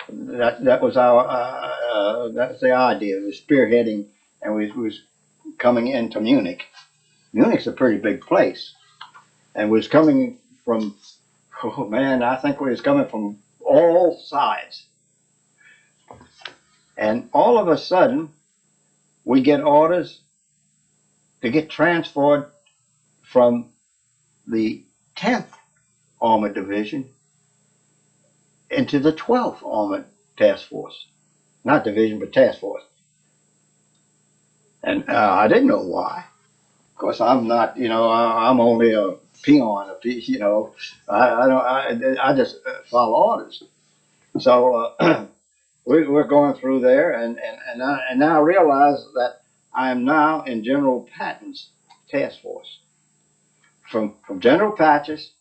That was our that's the idea. We was spearheading, and we was coming into Munich. Munich's a pretty big place, and was coming from. Oh man, I think we was coming from all sides, and all of a sudden, we get orders to get transferred from the 10th Armored Division into the 12th Armored Task Force. Not division, but task force. And I didn't know why. Of course, I'm not, I'm only a peon, I just follow orders. So we're going through there, and now I realize that I am now in General Patton's task force. From General Patch's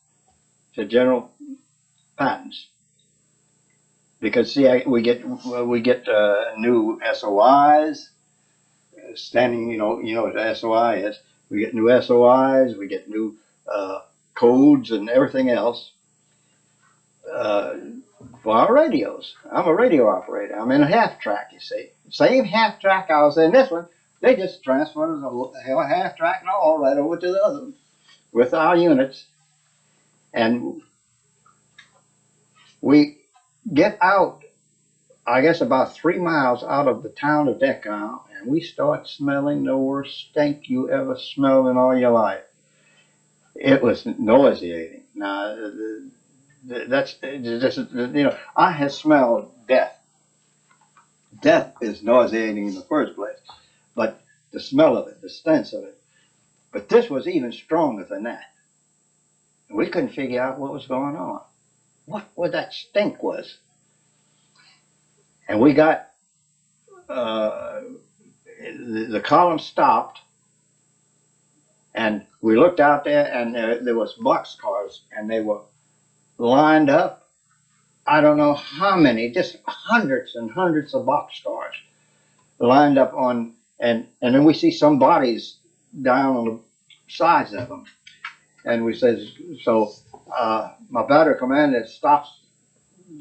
to General Patton's, because see, we get new SOIs, standing. You know what the SOI is. We get new SOIs. We get new codes and everything else for our radios. I'm a radio operator. I'm in a half track. You see, same half track I was in this one. They just transferred the half track and all right over to the other one with our units, and we get out, I guess about 3 miles out of the town of Dachau, and we start smelling the worst stink you ever smelled in all your life. It was nauseating. Now, that's just, I had smelled death death is nauseating in the first place, but the smell of it, the stench of it. But this was even stronger than that. We couldn't figure out what was going on, what that stink was. And we got, the column stopped, and we looked out there, and there was boxcars, and they were lined up. I don't know how many, just hundreds and hundreds of boxcars lined up on, and then we see some bodies down on the sides of them. And we says, so my battery commander stops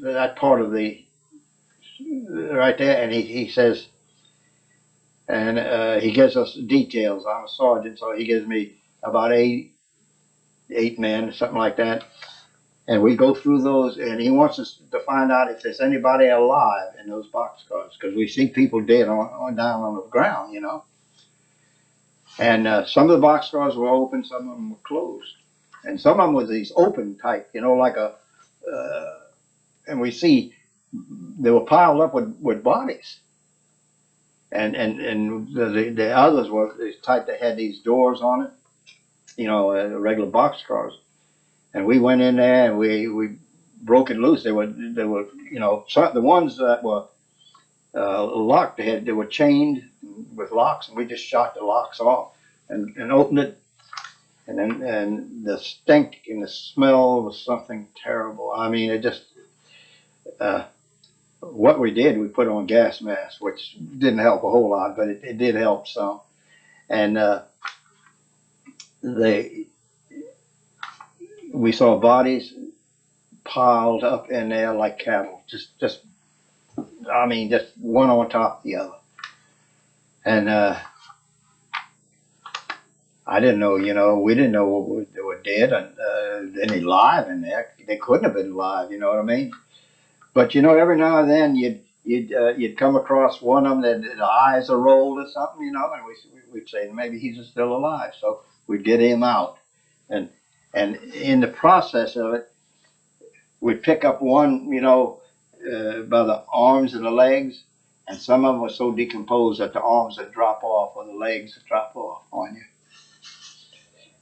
that part of the, right there, and he says, and he gives us details. I'm a sergeant, so he gives me about eight men, something like that. And we go through those, and he wants us to find out if there's anybody alive in those boxcars, because we see people dead on down on the ground, you know. And some of the boxcars were open, some of them were closed, and some of them was these open type, you know, like a. And we see they were piled up with bodies, and the others were this type that had these doors on it, you know, regular boxcars. And we went in there and we broke it loose. They were you know, the ones that were locked, they were chained with locks, and we just shot the locks off and opened it. And the stink and the smell was something terrible. I mean, it just, what we did, we put on gas masks, which didn't help a whole lot, but it did help some. And we saw bodies piled up in there like cattle, just I mean, just one on top of the other. And I didn't know, you know, we didn't know they were dead and any live in there. They couldn't have been live, you know what I mean? But you know, every now and then you'd come across one of them that the eyes are rolled or something, you know, and we'd say maybe he's still alive, so we'd get him out. And in the process of it, we'd pick up one, you know, by the arms and the legs, and some of them were so decomposed that the arms would drop off or the legs would drop off on you.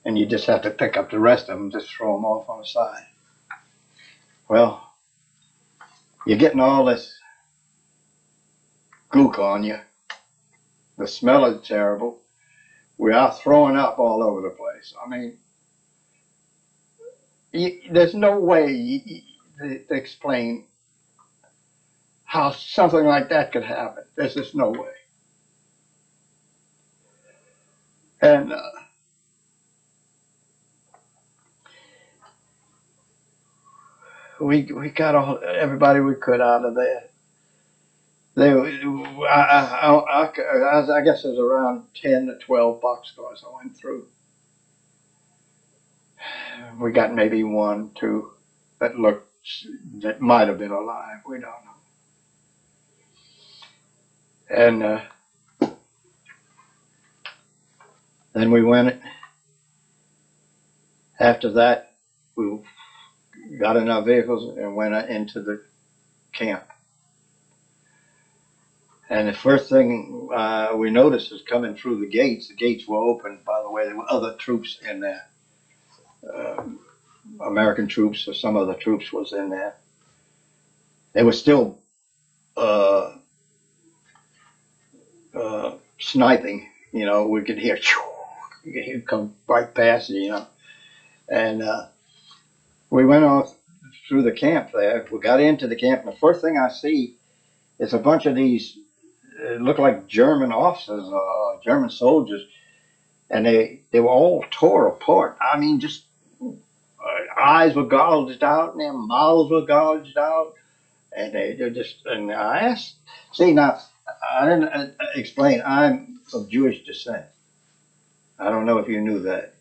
And you just have to pick up the rest of them, just throw them off on the side. Well, you're getting all this gook on you. The smell is terrible. We are throwing up all over the place. I mean, there's no way to explain how something like that could happen. There's just no way. And we got everybody we could out of there. I guess there's around 10 to 12 boxcars I went through. We got maybe one, two that might have been alive. We don't know. And then we went. After that, we got in our vehicles and went into the camp. And the first thing we noticed was coming through the gates. The gates were open, by the way. There were other troops in there. American troops or some other troops was in there. They were still sniping. You know, we could hear, he'd come right past you, you know. And we went off through the camp there. We got into the camp, and the first thing I see is a bunch of these, look like German officers, German soldiers, and they were all tore apart. I mean, just eyes were gouged out, and their mouths were gouged out, and they're just. And I asked, see now, I didn't explain. I'm of Jewish descent. I don't know if you knew that,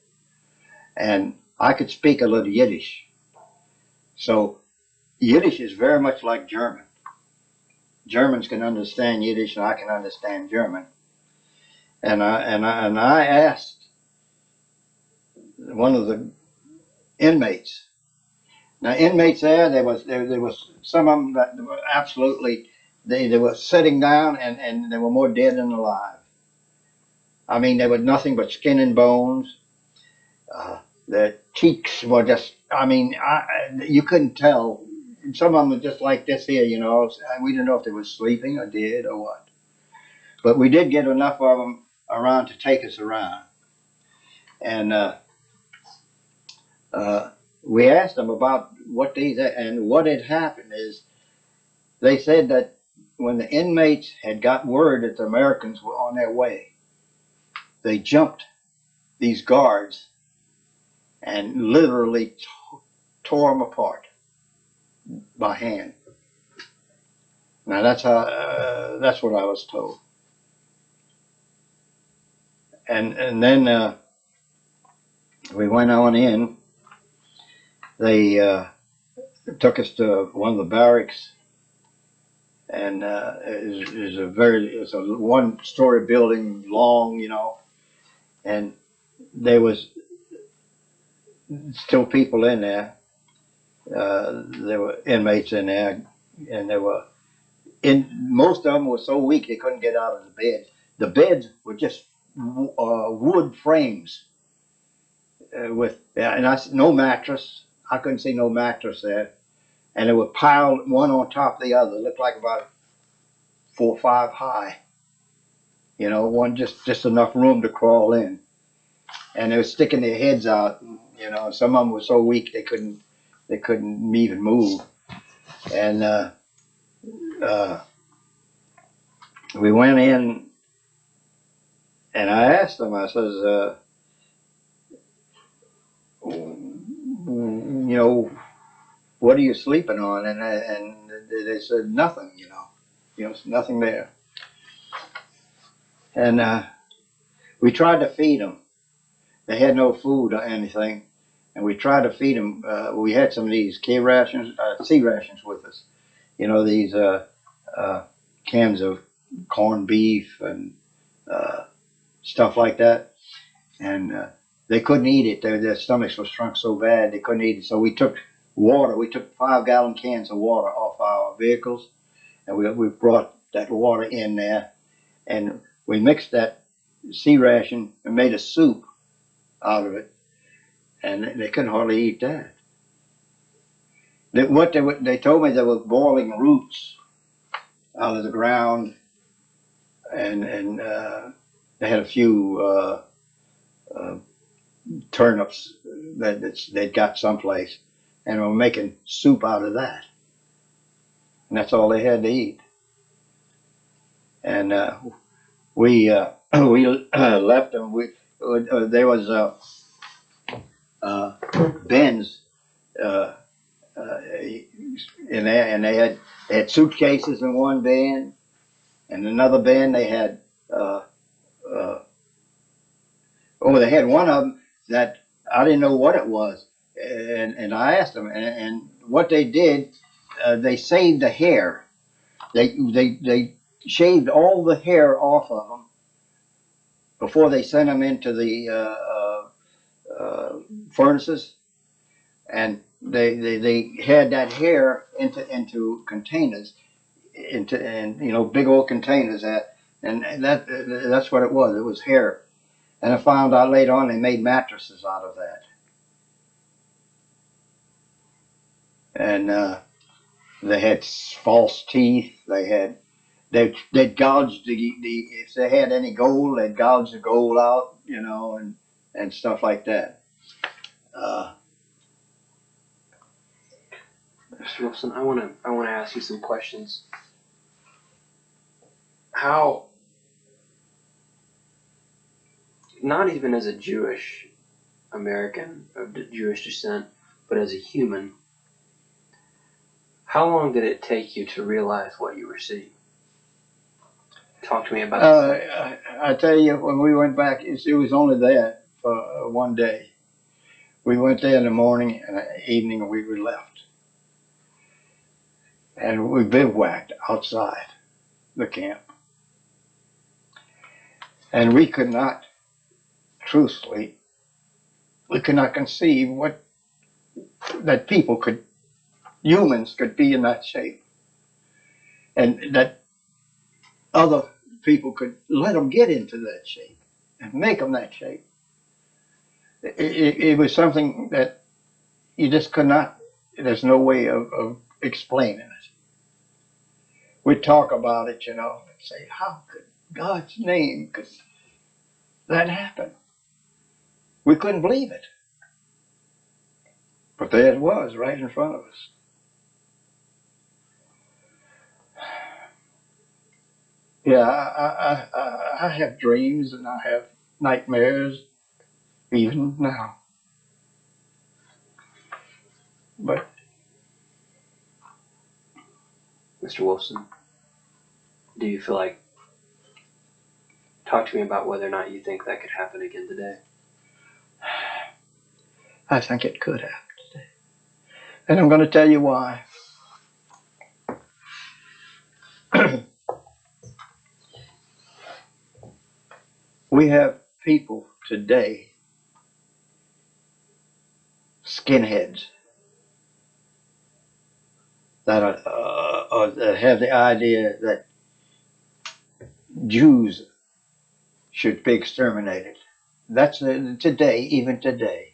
and I could speak a little Yiddish. So Yiddish is very much like German. Germans can understand Yiddish, and I can understand German. And I asked one of the inmates. Now, inmates there was some of them that were absolutely they were sitting down and they were more dead than alive. I mean, they were nothing but skin and bones. Their cheeks were just, I mean, you couldn't tell. Some of them were just like this here, you know. We didn't know if they were sleeping or dead or what. But we did get enough of them around to take us around. And we asked them about what these, and what had happened is they said that when the inmates had got word that the Americans were on their way, they jumped these guards and literally tore them apart by hand. Now that's how, that's what I was told. And then we went on in. They took us to one of the barracks, and it's a one-story building, long, you know, and there was still people in there. There were inmates in there, and most of them were so weak they couldn't get out of the bed. The beds were just wood frames no mattress. I couldn't see no mattress there, and they were piled one on top of the other. It looked like about 4 or 5 high. You know, one just enough room to crawl in, and they were sticking their heads out. You know, some of them were so weak they couldn't even move. And we went in, and I asked them. I says, you know, what are you sleeping on? And they said nothing. You know, nothing there. And we tried to feed them. They had no food or anything, and we tried to feed them. We had some of these C rations with us. You know, these cans of corned beef and stuff like that. And they couldn't eat it. Their stomachs were shrunk so bad they couldn't eat it. So we took water. We took 5-gallon cans of water off our vehicles, and we brought that water in there, and we mixed that C ration and made a soup out of it, and they couldn't hardly eat that. They told me they were boiling roots out of the ground, and they had a few turnips that they'd got someplace, and were making soup out of that, and that's all they had to eat. And we left them. There was bins in there, and they had suitcases in one bin, and another bin they had. They had one of them that I didn't know what it was, and I asked them, and what they did, they saved the hair. They shaved all the hair off of them before they sent them into the furnaces, and they had that hair into containers, and you know, big old containers, and that's what it was. It was hair, and I found out later on they made mattresses out of that, and they had false teeth. They'd gouged if they had any gold, they'd gouge the gold out, you know, and stuff like that. Mr. Wolfson, I want to ask you some questions. How, not even as a Jewish American of Jewish descent, but as a human, how long did it take you to realize what you were seeing? Talk to me about that. I tell you, when we went back, it was only there for one day. We went there in the morning and evening, and we left. And we bivouacked outside the camp. And we could not, truthfully, conceive that humans could be in that shape. and that other people could let them get into that shape and make them that shape. It was something that you just could not, there's no way of explaining it. We'd talk about it, and say, how could God's name could that happen? We couldn't believe it. But there it was, right in front of us. Yeah, I have dreams and I have nightmares even now. But Mr. Wolfson, do you feel like, talk to me about whether or not you think that could happen again today? I think it could happen today. And I'm going to tell you why. We have people today, skinheads, that that have the idea that Jews should be exterminated. That's today, even today.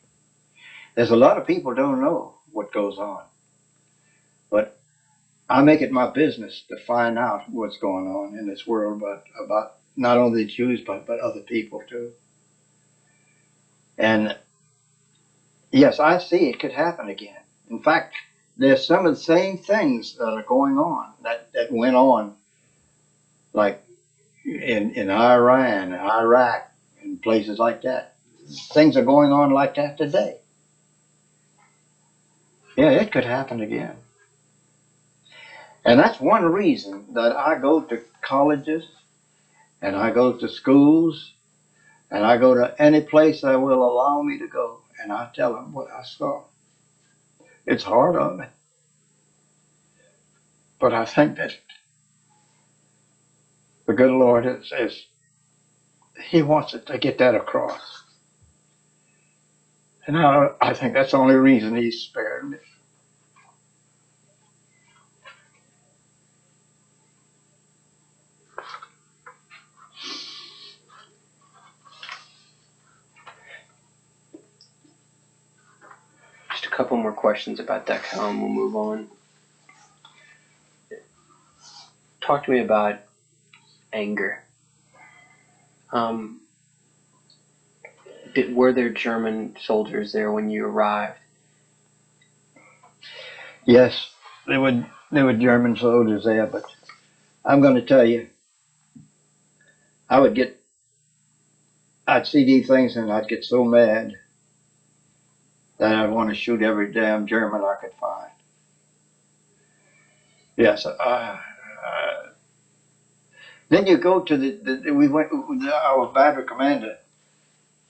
There's a lot of people don't know what goes on. But I make it my business to find out what's going on in this world about not only the Jews, but other people too. And yes, I see it could happen again. In fact, there's some of the same things that are going on that went on, like in Iran, Iraq, and places like that. Things are going on like that today. Yeah, it could happen again. And that's one reason that I go to colleges and I go to schools and I go to any place that will allow me to go and I tell them what I saw. It's hard on me. But I think that the good Lord is He wants it to get that across. And I think that's the only reason He spared me. Just a couple more questions about that, Kyle, and we'll move on. Talk to me about anger. Were there German soldiers there when you arrived? Yes, there were German soldiers there, but I'm going to tell you, I'd see these things and I'd get so mad that I'd want to shoot every damn German I could find. Yes, then you go to we went, our battery commander,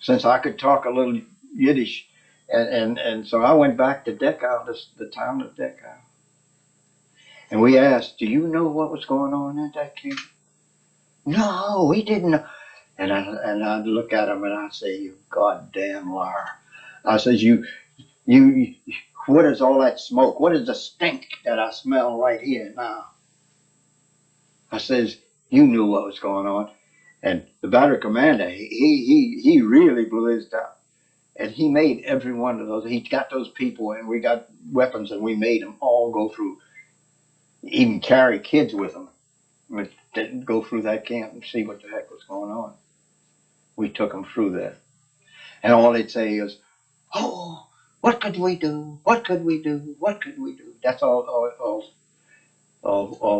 since I could talk a little Yiddish, and so I went back to Dachau, the town of Dachau. And we asked, do you know what was going on at that camp? No, we didn't know. And I'd look at him and I'd say, you goddamn liar. I says, you, what is all that smoke? What is the stink that I smell right here now? I says, you knew what was going on. And the battery commander, he really blew his top. And he made every one of those. He got those people and we got weapons and we made them all go through, even carry kids with them. But didn't go through that camp and see what the heck was going on. We took them through that. And all they'd say is, oh, what could we do? What could we do? What could we do? That's all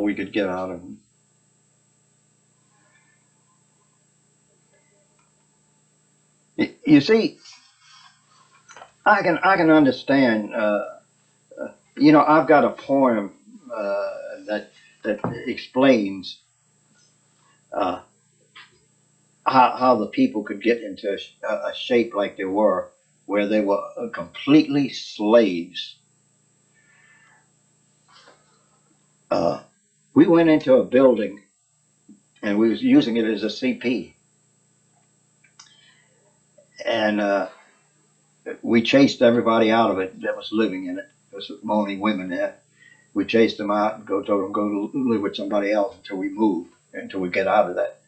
we could get out of them. You see, I can understand. I've got a poem that explains how the people could get into a shape like they were, where they were completely slaves. We went into a building and we was using it as a CP, and we chased everybody out of it that was living in it. There was only women there. We chased them out and told them go live with somebody else until we move, until we get out of that.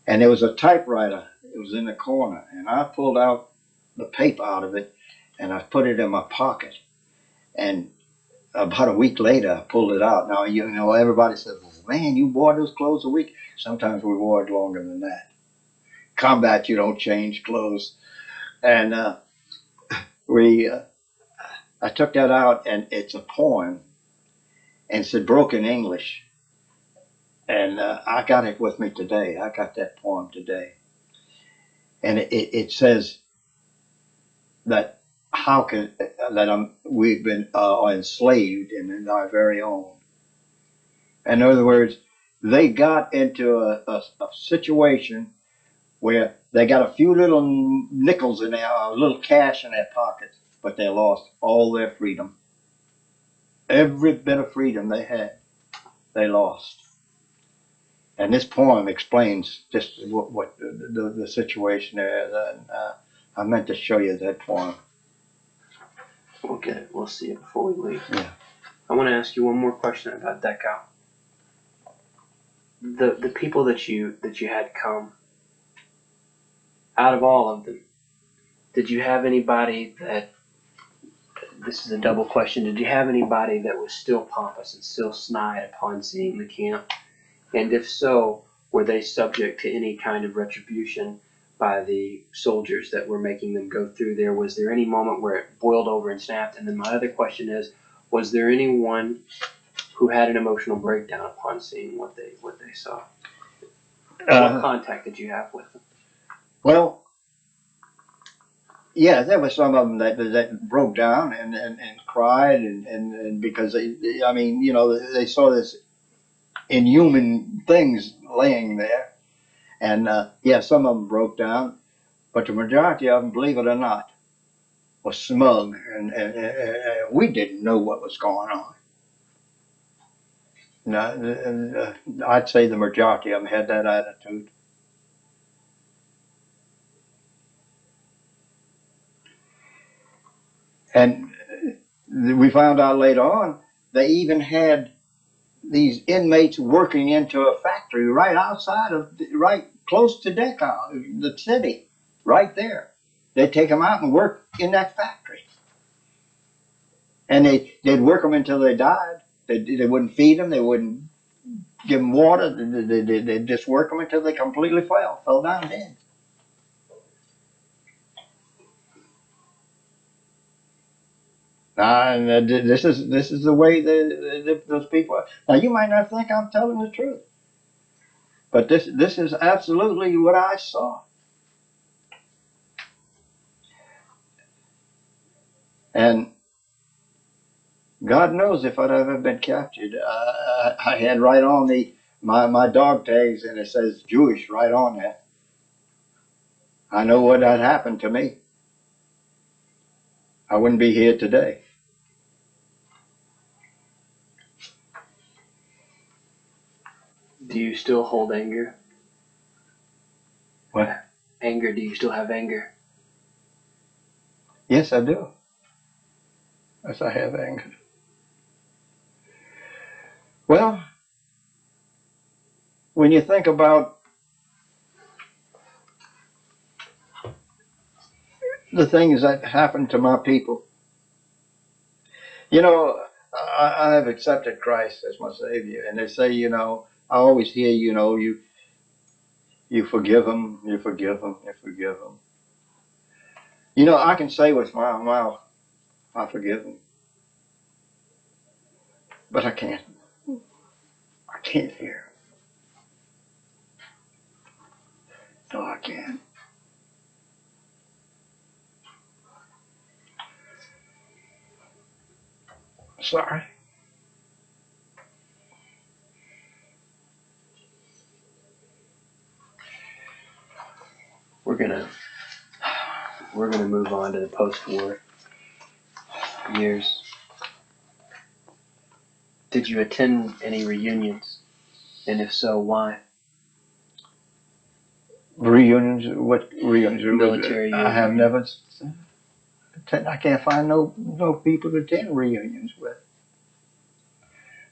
And there was a typewriter. It was in the corner, and I pulled out the paper out of it, and I put it in my pocket. And about a week later, I pulled it out. Now, you know, everybody says, well, man, you wore those clothes a week. Sometimes we wore it longer than that. Combat, you don't change clothes. And I took that out, and it's a poem, and it's broken English. And I got it with me today. I got that poem today. And it says that we've been enslaved in our very own. In other words, they got into a situation where they got a few little nickels in there, a little cash in their pockets, but they lost all their freedom. Every bit of freedom they had, they lost. And this poem explains just what the situation is. And I meant to show you that poem. We'll get it. We'll see it before we leave. Yeah. I want to ask you one more question about Dachau. The people that you had come, out of all of them, did you have anybody that, this is a double question, did you have anybody that was still pompous and still snide upon seeing the camp? And if so, were they subject to any kind of retribution by the soldiers that were making them go through there? Was there any moment where it boiled over and snapped? And then my other question is, was there anyone who had an emotional breakdown upon seeing what they saw? What contact did you have with them? Well, yeah, there were some of them that broke down and cried and because I mean, you know, they saw this inhuman things laying there, and yeah, some of them broke down, but the majority of them, believe it or not, was smug, and we didn't know what was going on. No, I'd say the majority of them had that attitude. And we found out later on, they even had these inmates working into a factory right outside right close to Dachau, the city, right there. They'd take them out and work in that factory. And they'd work them until they died. They wouldn't feed them. They wouldn't give them water. They'd just work them until they completely fell down dead. And this is the way those people are. Now, you might not think I'm telling the truth, but this is absolutely what I saw. And God knows if I'd ever been captured, I had right on my dog tags, and it says Jewish right on there. I know what had happened to me. I wouldn't be here today. Do you still hold anger? What? Anger, do you still have anger? Yes, I do. Yes, I have anger. Well, when you think about the things that happened to my people, you know, I have accepted Christ as my Savior, and they say, you know, I always hear, you know, you forgive them, you forgive them, you forgive them. You know, I can say with my mouth, I forgive them, but I can't. I can't hear. No, I can't. Sorry. We're gonna move on to the post-war years. Did you attend any reunions? And if so, why? Reunions? What reunions? Military I have reunions. never. I can't find no people to attend reunions with.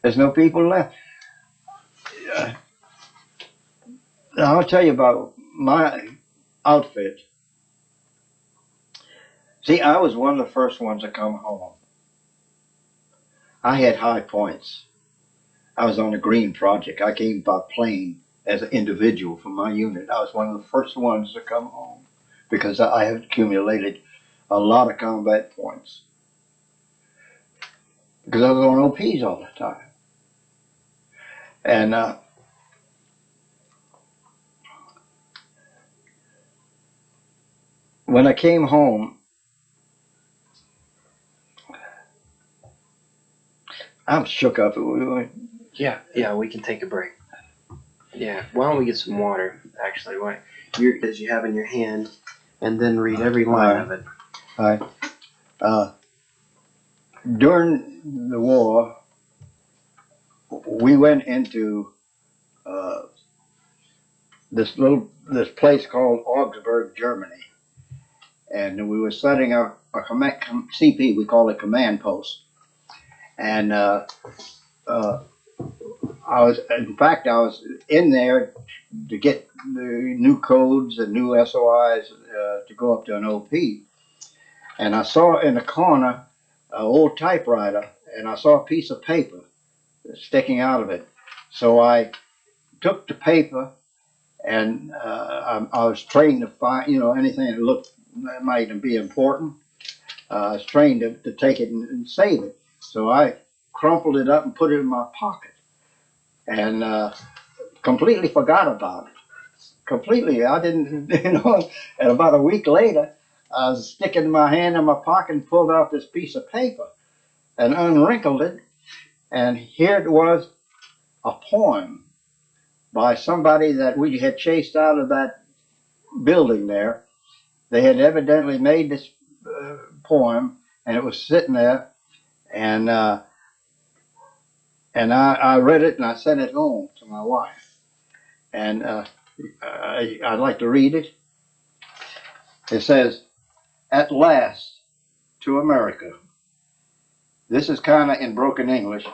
There's no people left. I'll tell you about my outfit. See, I was one of the first ones to come home. I had high points. I was on the Green Project. I came by plane as an individual from my unit. I was one of the first ones to come home because I had accumulated a lot of combat points because I was on OPs all the time. And when I came home, I'm shook up. Yeah, we can take a break. Yeah, why don't we get some water, actually, as you have in your hand, and then read every line of it. All right. During the war, we went into this place called Augsburg, Germany, and we were setting a CP. We call it command post, and I was in there to get the new codes and new SOIs to go up to an OP, and I saw in the corner an old typewriter, and I saw a piece of paper sticking out of it. So I took the paper, and I was trained to find, anything that looked that might be important. I was trained to take it and save it. So I crumpled it up and put it in my pocket, and completely forgot about it. Completely, I didn't, And about a week later, I was sticking my hand in my pocket and pulled out this piece of paper and unwrinkled it, and here it was, a poem by somebody that we had chased out of that building there. They had evidently made this poem, and it was sitting there, and I read it and I sent it home to my wife, and I'd like to read it. It says, "At last, to America." This is kind of in broken English.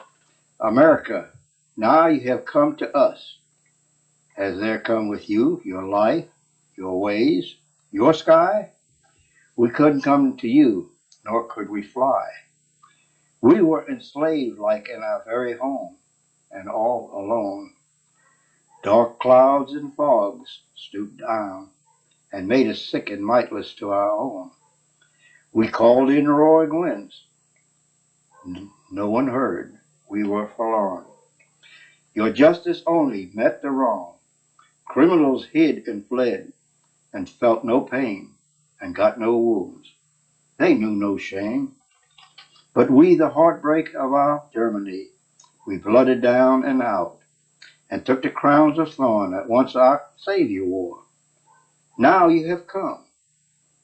"America, now you have come to us. Has there come with you your life, your ways, your sky? We couldn't come to you, nor could we fly. We were enslaved like in our very home, and all alone. Dark clouds and fogs stooped down and made us sick and mightless to our own. We called in roaring winds. No one heard. We were forlorn. Your justice only met the wrong. Criminals hid and fled, and felt no pain, and got no wounds. They knew no shame. But we, the heartbreak of our Germany, we blooded down and out, and took the crowns of thorn that once our Savior wore. Now you have come.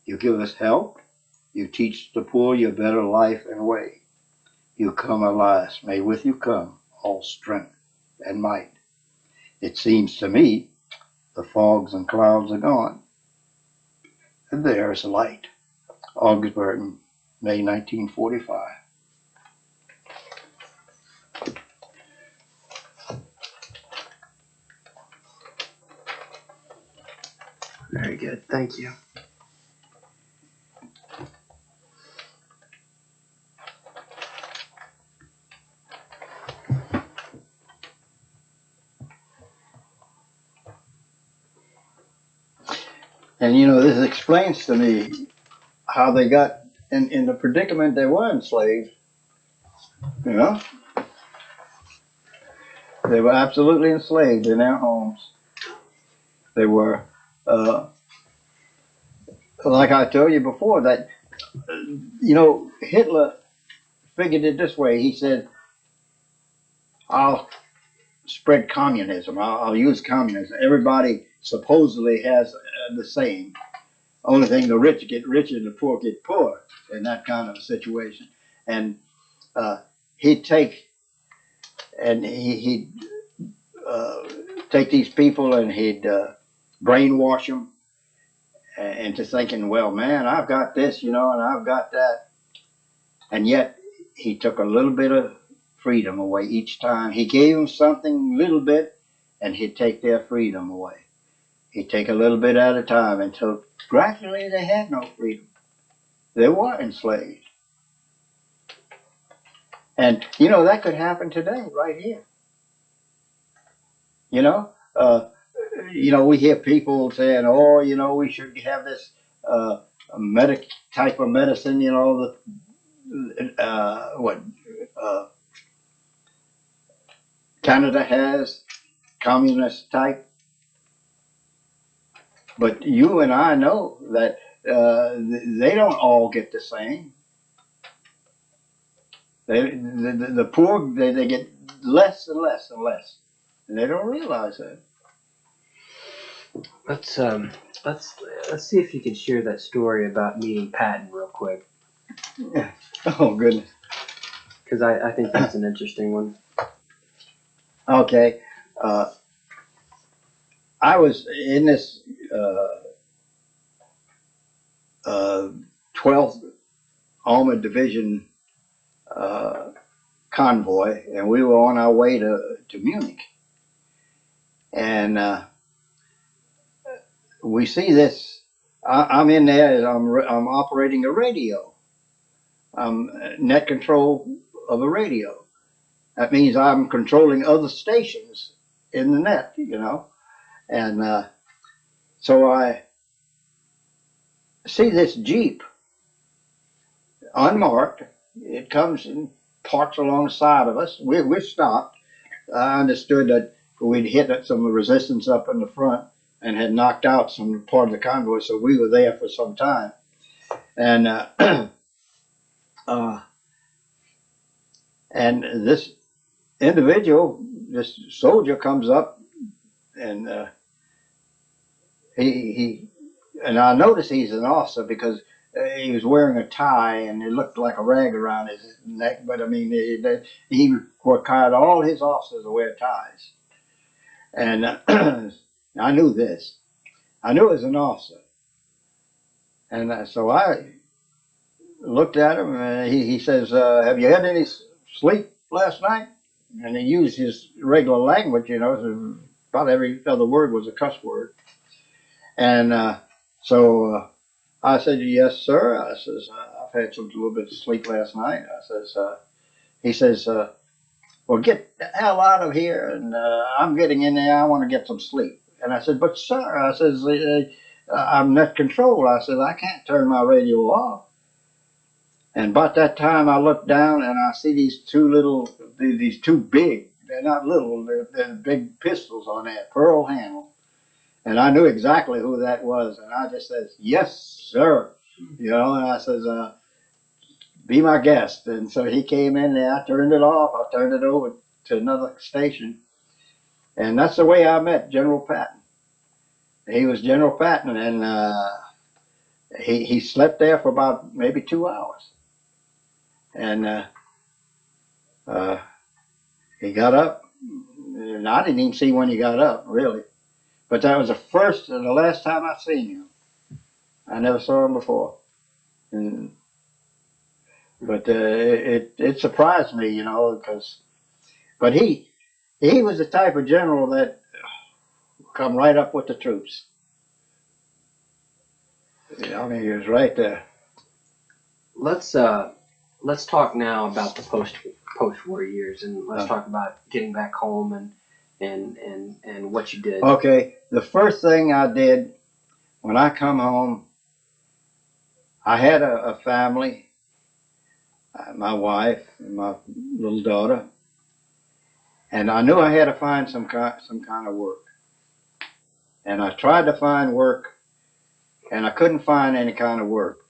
You give us help. You teach the poor your better life and way. You come, alas, may with you come all strength and might. It seems to me the fogs and clouds are gone, and there's light." Augsburg, May 1945. Very good, thank you. And this explains to me how they got in the predicament they were enslaved. They were absolutely enslaved in their homes. They were, like I told you before, that, Hitler figured it this way. He said, "I'll spread communism. I'll use communism. Everybody supposedly has the same. Only thing, the rich get richer and the poor get poor in that kind of a situation." And he'd take these people and he'd brainwash them into thinking, "Well, man, I've got this, and I've got that." And yet he took a little bit of freedom away each time. He gave them something little bit, and he'd take their freedom away. He'd take a little bit at a time until gradually they had no freedom. They were enslaved. And, you know, that could happen today, right here. You know, we hear people saying, oh, we should have this type of medicine, what Canada has, communist type. But you and I know that they don't all get the same. The poor, they get less and less and less. And they don't realize that. Let's see if you could share that story about meeting Patton real quick, Yeah. Oh, goodness. because I think that's an interesting one. Okay. I was in this 12th Armored Division convoy, and we were on our way to Munich. And we see this. I'm in there. I'm operating a radio. I'm net control of a radio. That means I'm controlling other stations in the net, And so I see this Jeep unmarked. It comes and parks alongside of us. We're stopped. I understood that we'd hit some resistance up in the front and had knocked out some part of the convoy, so we were there for some time. And and this individual, this soldier, comes up, and and I noticed he's an officer because he was wearing a tie and it looked like a rag around his neck. But I mean, he required all his officers to wear ties. And I knew this. I knew it was an officer. And so I looked at him, and he says, have you had any sleep last night? And he used his regular language, so about every other word was a cuss word. And so I said, yes, sir. I says, I've had a little bit of sleep last night. I says, he says, well, get the hell out of here. And I'm getting in there. I want to get some sleep. And I said, but sir, I says, I'm net control. I said, I can't turn my radio off. And about that time, I looked down and I see these two big, they're not little, they're big pistols on that, pearl handle. And I knew exactly who that was. And I just says, yes, sir. And I says, be my guest. And so he came in there. I turned it off. I turned it over to another station. And that's the way I met General Patton. He was General Patton. And he slept there for about maybe 2 hours. And he got up. And I didn't even see when he got up, really. But that was the first and the last time I seen him. I never saw him before. But it surprised me, but he was the type of general that come right up with the troops. He was right there. Let's talk now about the post-war years, and let's talk about getting back home and what you did. Okay, the first thing I did when I come home, I had a family. My wife and my little daughter, and I knew I had to find some kind of work. And I tried to find work, and I couldn't find any kind of work.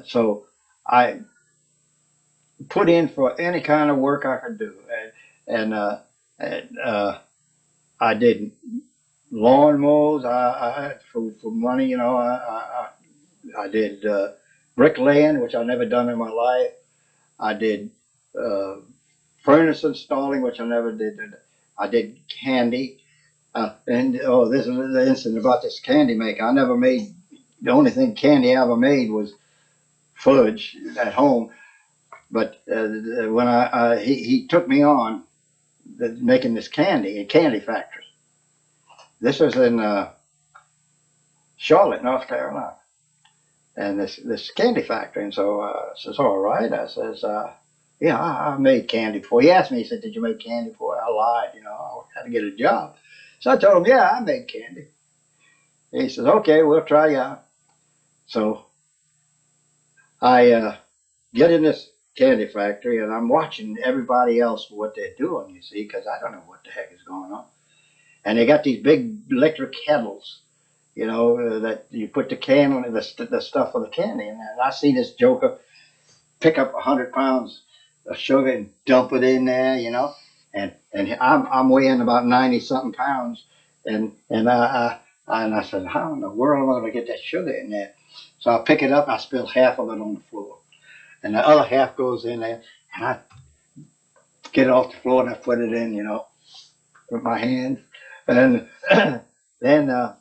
So I put in for any kind of work I could do, and I did lawn mows. I for money, I did bricklaying, which I never done in my life. I did furnace installing, which I never did. I did candy. This is the incident about this candy maker. I never made, the only thing candy I ever made was fudge at home. But when he took me on making this candy in candy factory. This was in Charlotte, North Carolina, and this candy factory. And so I says, all right. I says, yeah, I made candy before. He asked me, he said, did you make candy before? I lied, I had to get a job. So I told him, yeah, I made candy. He says, okay, we'll try you out. So I get in this candy factory, and I'm watching everybody else what they're doing, you see, because I don't know what the heck is going on. And they got these big electric kettles, that you put the can in the stuff of the candy in there. And I see this joker pick up 100 pounds of sugar and dump it in there, and I'm weighing about 90 something pounds, and I said, how in the world am I going to get that sugar in there? So I pick it up, I spill half of it on the floor, and the other half goes in there, and I get it off the floor and I put it in, with my hands, and then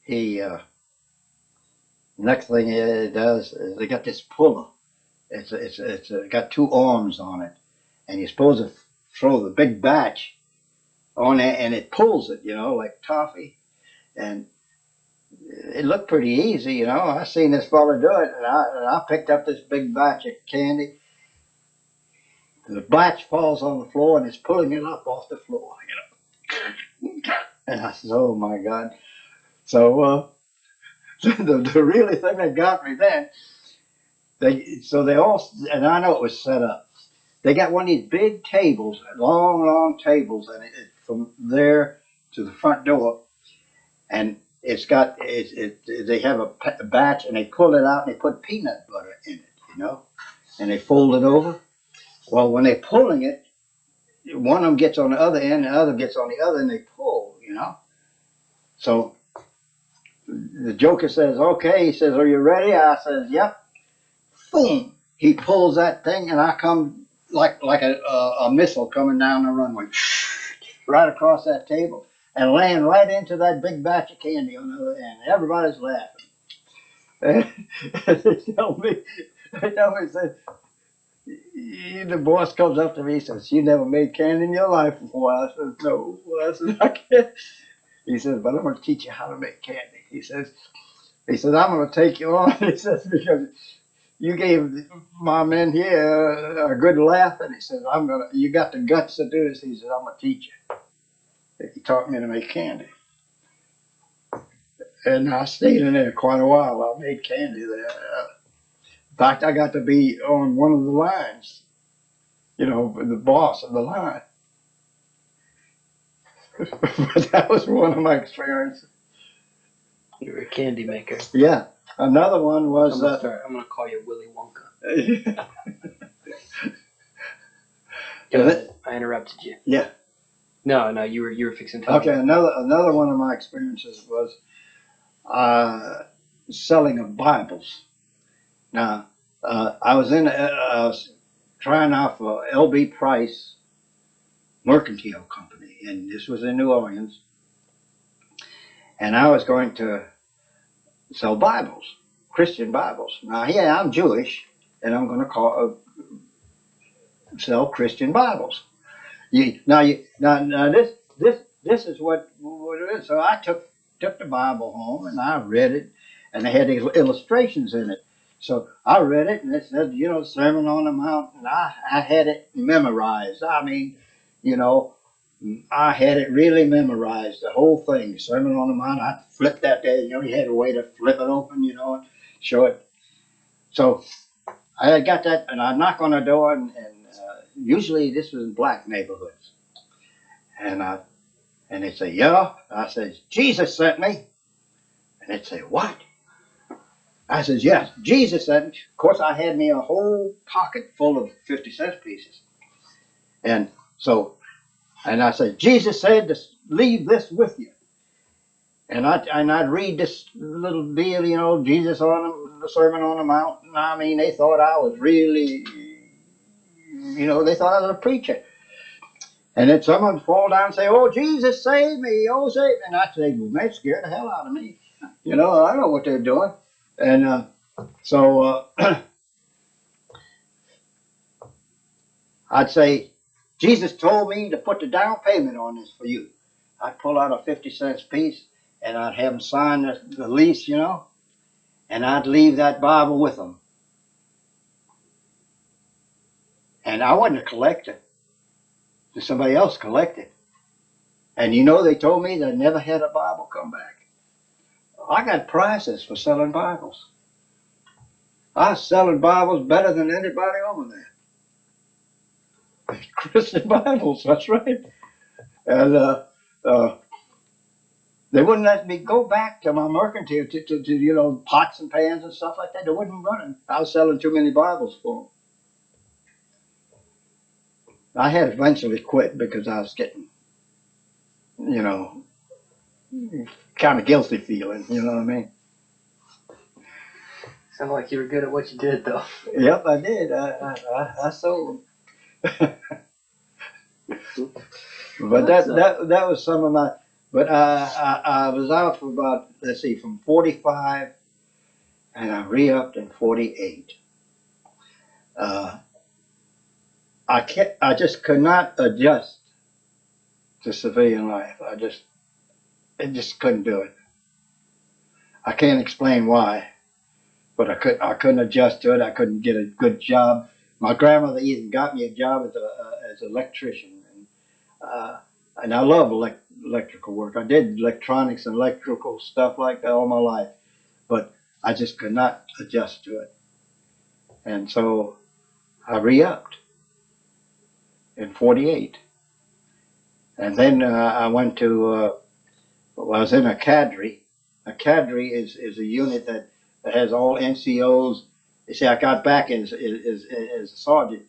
he next thing it does is they got this puller. It's got two arms on it, and you're supposed to throw the big batch on it, and it pulls it, like toffee, and it looked pretty easy, I seen this fella do it, and I picked up this big batch of candy. The batch falls on the floor, and it's pulling it up off the floor, And I said, oh my God. So the really thing that got me then, they all, and I know it was set up. They got one of these big tables, long tables, and from there to the front door, and they have a batch, and they pull it out and they put peanut butter in it, and they fold it over. Well, when they're pulling it, one of them gets on the other end, and the other gets on the other, and they pull, So the joker says, okay. He says, are you ready? I says, yep. Boom. He pulls that thing, and I come like a missile coming down the runway, right across that table, and land right into that big batch of candy on the other end. Everybody's laughing. And they tell me, said, the boss comes up to me, says, you never made candy in your life before. I said, no. I said, I can't. He says, but I'm going to teach you how to make candy. He says, I'm going to take you on. He says, because you gave my men here a good laugh. And he says, you got the guts to do this. He says, I'm going to teach you. He taught me to make candy. And I stayed in there quite a while. I made candy there. In fact, I got to be on one of the lines, the boss of the line. But that was one of my experiences. You were a candy maker. Yeah. Another one was... I'm going to call you Willy Wonka. I interrupted you. Yeah. No, you were fixing to. Okay, another one of my experiences was selling of Bibles. Now, I was trying out for L.B. Price Mercantile Company, and this was in New Orleans. And I was going to sell Bibles, Christian Bibles. Now, yeah, I'm Jewish, and I'm going to sell Christian Bibles. Now this is what it is. So I took the Bible home, and I read it, and they had these illustrations in it. So I read it, and it said, Sermon on the Mount, and I had it memorized. I mean, I had it really memorized, the whole thing, Sermon on the Mount. I flipped that there, you had a way to flip it open, and show it. So I had got that, and I knock on the door, and usually this was in black neighborhoods. And they'd say, yeah. I said, Jesus sent me. And they'd say, what? I said, yes, Jesus sent me. Of course, I had me a whole pocket full of 50-cent pieces. And I said, Jesus said to leave this with you. And I'd read this little deal, Jesus on the Sermon on the Mount. And I mean, they thought I was really, they thought I was a preacher. And then someone would fall down and say, oh, Jesus, save me, oh, save me. And I'd say, well, they scared the hell out of me. I don't know what they're doing. And I'd say, Jesus told me to put the down payment on this for you. I'd pull out a 50 cents piece and I'd have them sign the lease, you know, and I'd leave that Bible with them. And I wasn't a collector. Somebody else collected. And you know, they told me they never had a Bible come back. I got prizes for selling Bibles. I was selling Bibles better than anybody over there. Christian Bibles, that's right. And they wouldn't let me go back to my mercantile to you know, pots and pans and stuff like that. They wouldn't run them. I was selling too many Bibles for them. I had eventually quit because I was getting, you know, kind of guilty feeling. You know what I mean? Sounded like you were good at what you did, though. Yep, I did. I sold them. But that was some of my. But I was out for about, let's see, from 45, and I re-upped in 48. I just could not adjust to civilian life. I just couldn't do it. I can't explain why, but I couldn't adjust to it. I couldn't get a good job. My grandmother even got me a job as an electrician, and I love electrical work. I did electronics and electrical stuff like that all my life, but I just could not adjust to it, and so I re-upped in 48. And then I went to, I was in a cadre. A cadre is a unit that has all NCOs. You see, I got back as a sergeant,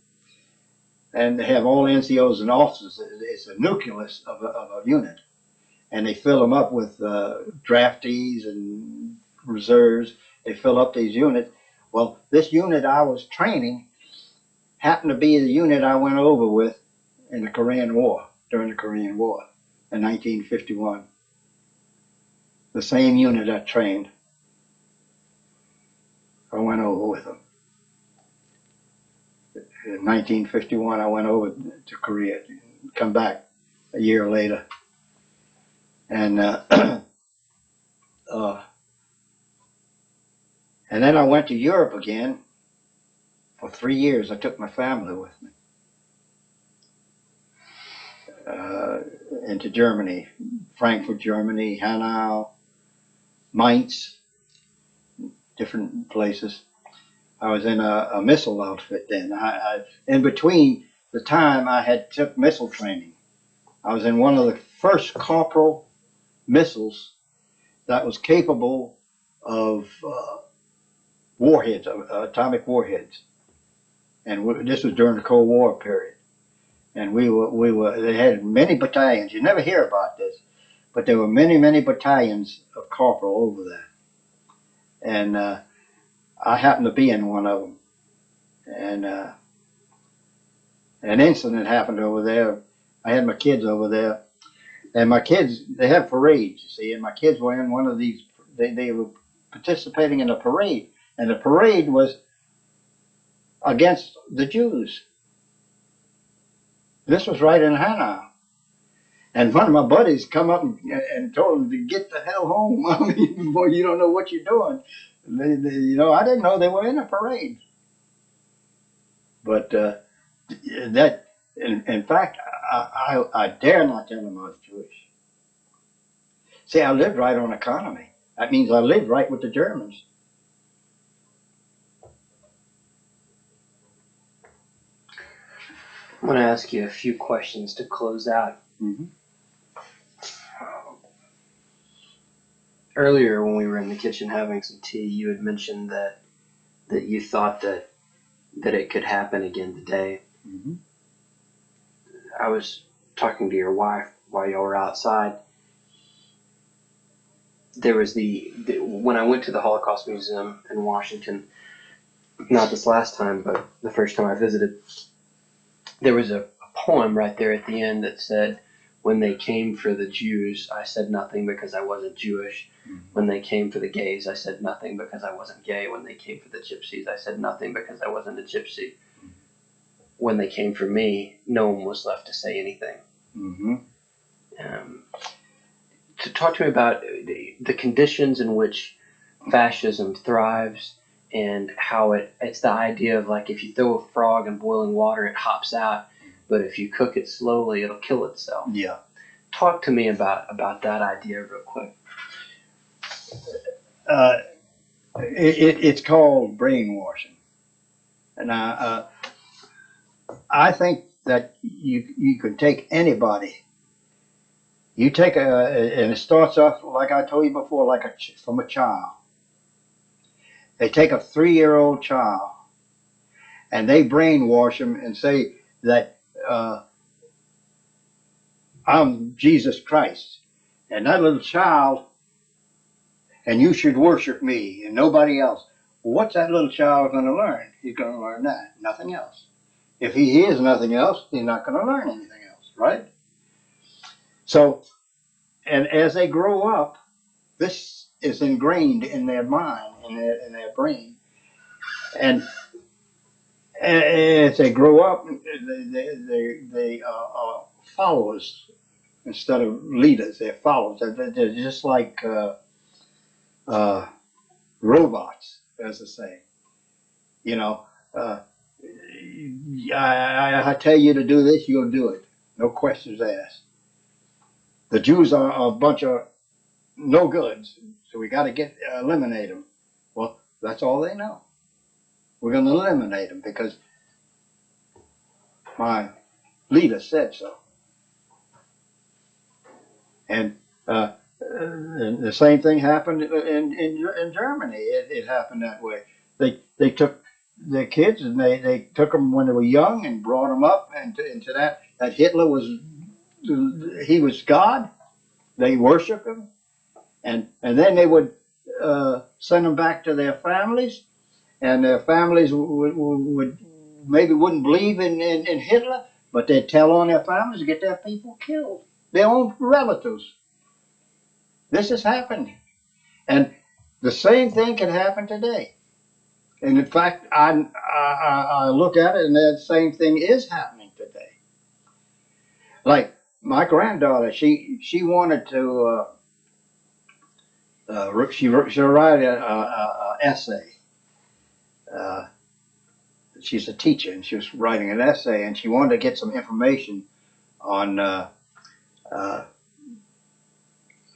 and they have all NCOs and officers. It's a nucleus of a unit, and they fill them up with draftees and reserves. They fill up these units. Well, this unit I was training happened to be the unit I went over with in the Korean War, during the Korean War in 1951. The same unit I trained, I went over with them. In 1951, I went over to Korea, come back a year later. And and then I went to Europe again for 3 years. I took my family with me into Germany, Frankfurt, Germany, Hanau, Mainz, different places. I was in a missile outfit then. In between the time I had took missile training, I was in one of the first corporal missiles that was capable of warheads, atomic warheads. And this was during the Cold War period. And they had many battalions. You never hear about this, but there were many battalions of corporal over there. And I happened to be in one of them. And an incident happened over there. I had my kids over there. And my kids, they have parades, you see, and my kids were in one of these, they were participating in a parade. And the parade was against the Jews. This was right in Hanau. And one of my buddies come up and told him to get the hell home. I mean, boy, you don't know what you're doing. You know, I didn't know they were in a parade. But in fact, I dare not tell them I was Jewish. See, I lived right on economy. That means I lived right with the Germans. I'm going to ask you a few questions to close out. Mm-hmm. Earlier, when we were in the kitchen having some tea, you had mentioned that you thought that it could happen again today. Mm-hmm. I was talking to your wife while y'all were outside. There was when I went to the Holocaust Museum in Washington, not this last time, but the first time I visited, there was a poem right there at the end that said, "When they came for the Jews, I said nothing because I wasn't Jewish. Mm-hmm. When they came for the gays, I said nothing because I wasn't gay. When they came for the gypsies, I said nothing because I wasn't a gypsy." when they came for me, no one was left to say anything. Mm-hmm. To talk to me about the conditions in which fascism thrives and how it's the idea of like if you throw a frog in boiling water, it hops out, but if you cook it slowly, it'll kill itself. Yeah. Talk to me about that idea real quick. It's called brainwashing, and I think that you could take anybody. You take and it starts off like I told you before, like from a child. They take a 3-year-old child and they brainwash him and say that I'm Jesus Christ, and that little child, and you should worship me and nobody else. What's that little child going to learn? He's going to learn that, nothing else. If he hears nothing else, he's not going to learn anything else, right? So, and as they grow up, this is ingrained in their mind, in their brain, and as they grow up, they are followers instead of leaders. They're followers. They're just like robots, as they say. You know, I tell you to do this, you'll do it. No questions asked. The Jews are a bunch of no goods, so we got to eliminate them. Well, that's all they know. We're going to eliminate them because my leader said so. And the same thing happened in Germany. It happened that way. They took their kids and they took them when they were young and brought them up into that Hitler he was God. They worshiped him, and then they would send them back to their families, and their families would maybe wouldn't believe in Hitler, but they'd tell on their families to get their people killed, their own relatives. This has happened, and the same thing can happen today. And in fact, I look at it, and that same thing is happening today. Like my granddaughter, she wanted to she write a essay. She's a teacher, and she was writing an essay, and she wanted to get some information on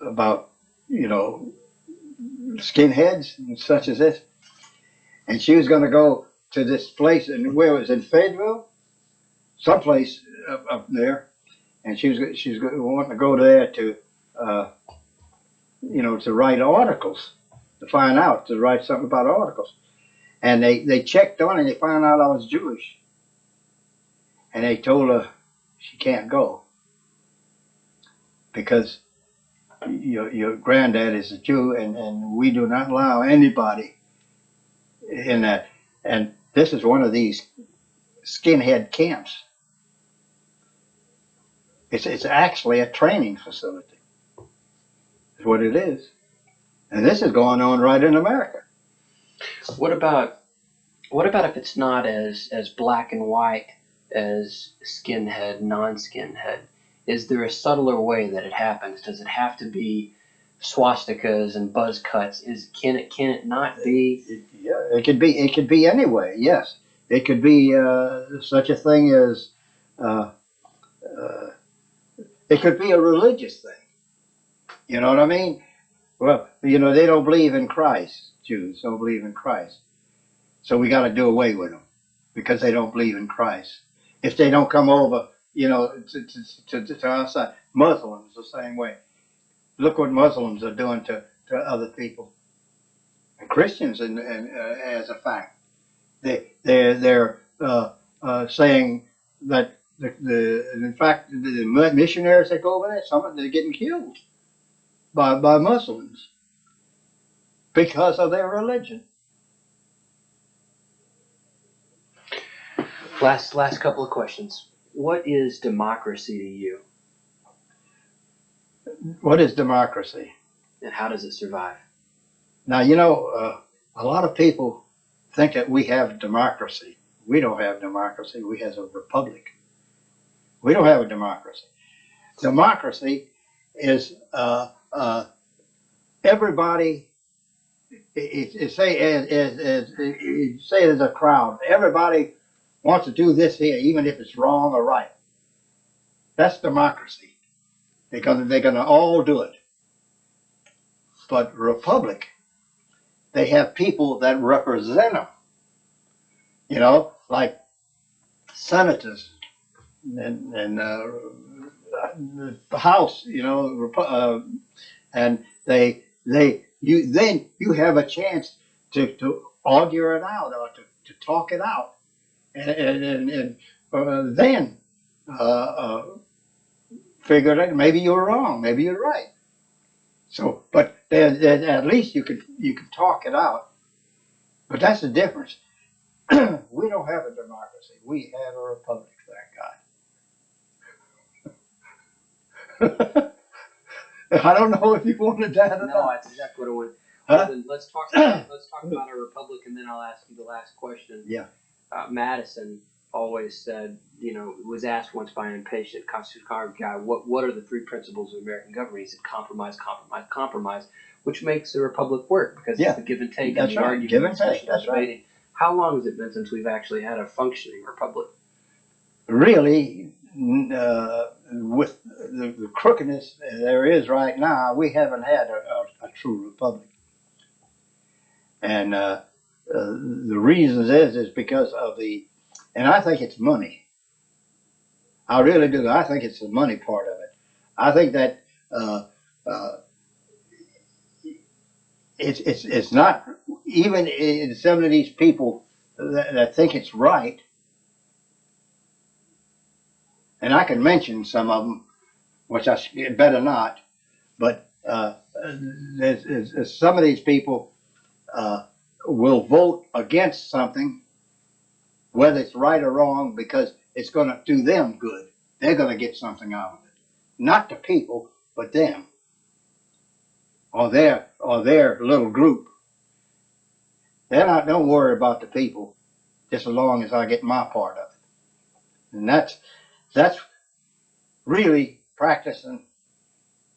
about skinheads and such as this. And she was going to go to this place, and where it was in Fayetteville, someplace up there, and she's wanting to go there to to write articles, to write something about articles. And they checked on it, and they found out I was Jewish. And they told her she can't go because your granddad is a Jew, and we do not allow anybody in that. And this is one of these skinhead camps. It's actually a training facility. Is what it is. And this is going on right in America. What about if it's not as black and white as skinhead, non-skinhead? Is there a subtler way that it happens? Does it have to be swastikas and buzz cuts? Can it not be? Yeah, it could be anyway. Yes, it could be such a thing as it could be a religious thing. You know what I mean? Well, they don't believe in Christ. Jews don't believe in Christ, so we got to do away with them because they don't believe in Christ. If they don't come over, to our side, Muslims the same way. Look what Muslims are doing to other people, and Christians, and as a fact, they're saying that in fact the missionaries that go over there, they're getting killed by Muslims because of their religion. Last couple of questions. What is democracy to you, What is democracy? and how does it survive? Now, a lot of people think that we have democracy. We don't have democracy. We have a republic. We don't have a democracy. Democracy is everybody. Say there's a crowd. Everybody wants to do this here, even if it's wrong or right. That's democracy. They're gonna all do it. But republic, they have people that represent them. You know, like senators and the House. You know, and you have a chance to argue it out or to talk it out, and then figure that maybe you're wrong, maybe you're right. So, but at least you can talk it out. But that's the difference. We don't have a democracy. We have a republic, thank God. I don't know if you wanted that or No, not. that's exactly what I wanted. Huh? Then let's talk about our republic, and then I'll ask you the last question. Yeah. Madison always said, was asked once by an impatient constitutional guy, what are the three principles of American government? He said compromise, compromise, compromise, which makes the republic work because it's the give and take and That's the right. argument. Give and take. That's right. Debating. How long has it been since we've actually had a functioning republic? Really, with the crookedness there is right now, we haven't had a true republic. And the reasons is because of and I think it's money. I really do. I think it's the money part of it. I think that it's not, even in some of these people that think it's right, and I can mention some of them, which I better not, but there's some of these people will vote against something, whether it's right or wrong, because it's going to do them good. They're going to get something out of it. Not the people, but them. Or their little group. Don't worry about the people, just as long as I get my part of it. And that's really practicing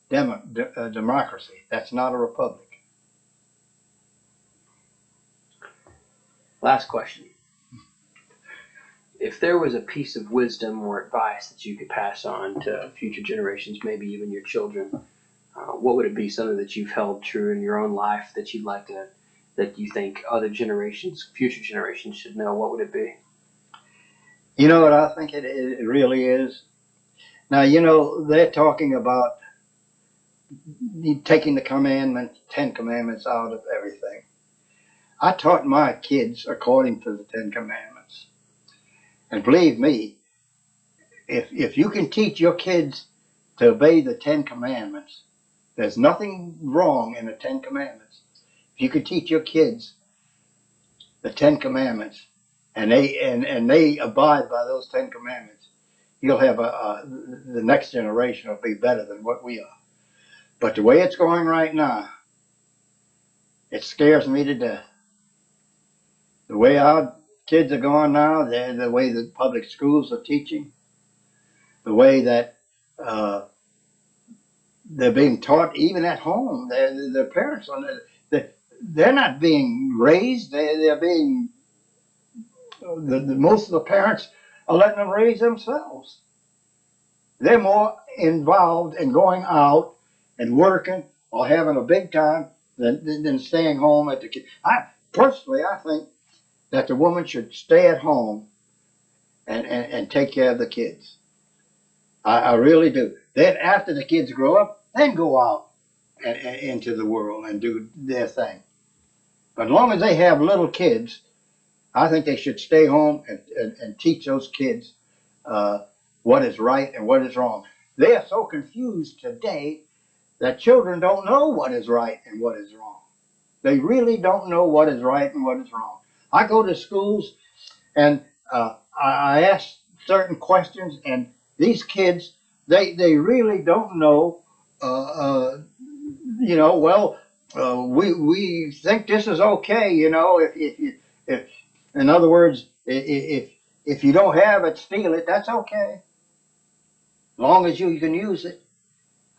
democracy. That's not a republic. Last question. If there was a piece of wisdom or advice that you could pass on to future generations, maybe even your children, what would it be? Something that you've held true in your own life that you'd like to, that you think other generations, future generations should know? What would it be? You know what I think it really is? Now, they're talking about taking the 10 Commandments out of everything. I taught my kids according to the 10 Commandments. And believe me, if you can teach your kids to obey the 10 Commandments, there's nothing wrong in the 10 Commandments. If you can teach your kids the 10 Commandments and they abide by those 10 Commandments, you'll have the next generation will be better than what we are. But the way it's going right now, it scares me to death. The way our kids are going now, the way the public schools are teaching, the way that they're being taught even at home. Their parents, they're not being raised. They're being, most of the parents are letting them raise themselves. They're more involved in going out and working or having a big time than staying home at the kids. Personally, I think that the woman should stay at home and take care of the kids. I really do. Then after the kids grow up, then go out and into the world and do their thing. But as long as they have little kids, I think they should stay home and teach those kids what is right and what is wrong. They are so confused today that children don't know what is right and what is wrong. They really don't know what is right and what is wrong. I go to schools and I ask certain questions, and these kids, they really don't know. We think this is okay. If in other words, if you don't have it, steal it. That's okay, long as you can use it.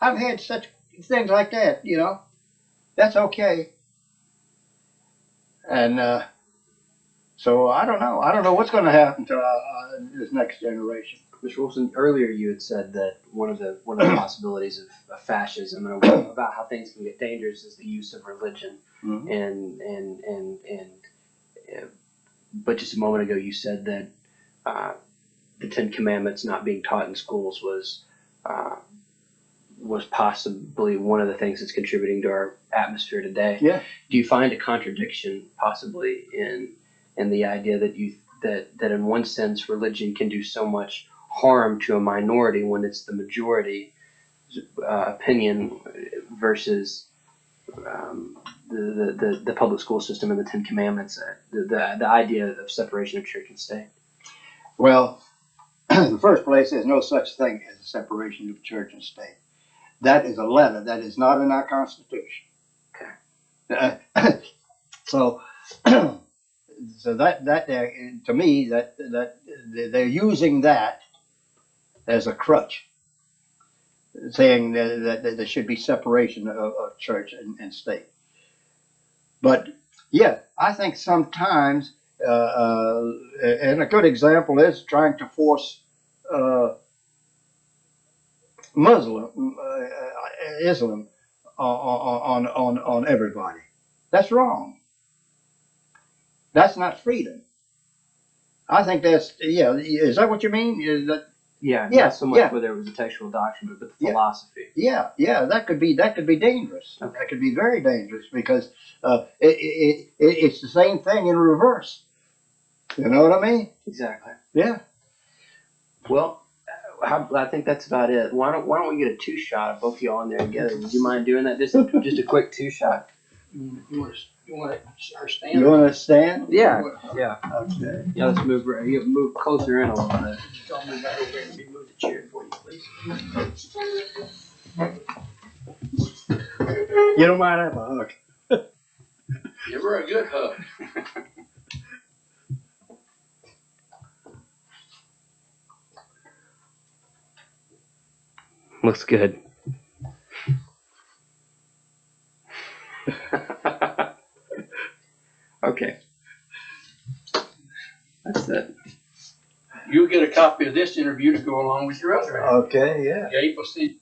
I've had such things like that, you know. That's okay. And so I don't know. I don't know what's going to happen to this next generation. Mr. Wolfson, earlier you had said that one of the possibilities of fascism and about how things can get dangerous is the use of religion. Mhm. But just a moment ago you said that the Ten Commandments not being taught in schools was possibly one of the things that's contributing to our atmosphere today. Yeah. Do you find a contradiction possibly in the idea that in one sense religion can do so much harm to a minority when it's the majority opinion versus the public school system and the Ten Commandments, the idea of separation of church and state? Well, in the first place, there's no such thing as a separation of church and state. That is a letter. That is not in our Constitution. Okay. So, so that to me that they're using that as a crutch, saying that there should be separation of church and state. But yeah, I think sometimes, and a good example is trying to force Islam on everybody. That's wrong. That's not freedom. I think that's, yeah. Is that what you mean? Is that? Yeah, Yeah, not so much yeah. whether it was a textual doctrine, but the Yeah. philosophy. Yeah, that could be dangerous. Okay. That could be very dangerous because it's the same thing in reverse. You know what I mean? Exactly. Yeah. Well, I think that's about it. Why don't we get a two shot of both of y'all in there together? Would you mind doing that? Just a quick two shot. You want our stand? You want to stand? Yeah. Yeah. Okay. Yeah. Let's move. You move closer in a little bit. Tell me back over there and move the chair for you, please. You don't mind having a hug? Give her a good hug. Looks good. Okay. That's it. You'll get a copy of this interview to go along with your other. Okay. Yeah. Gabe will send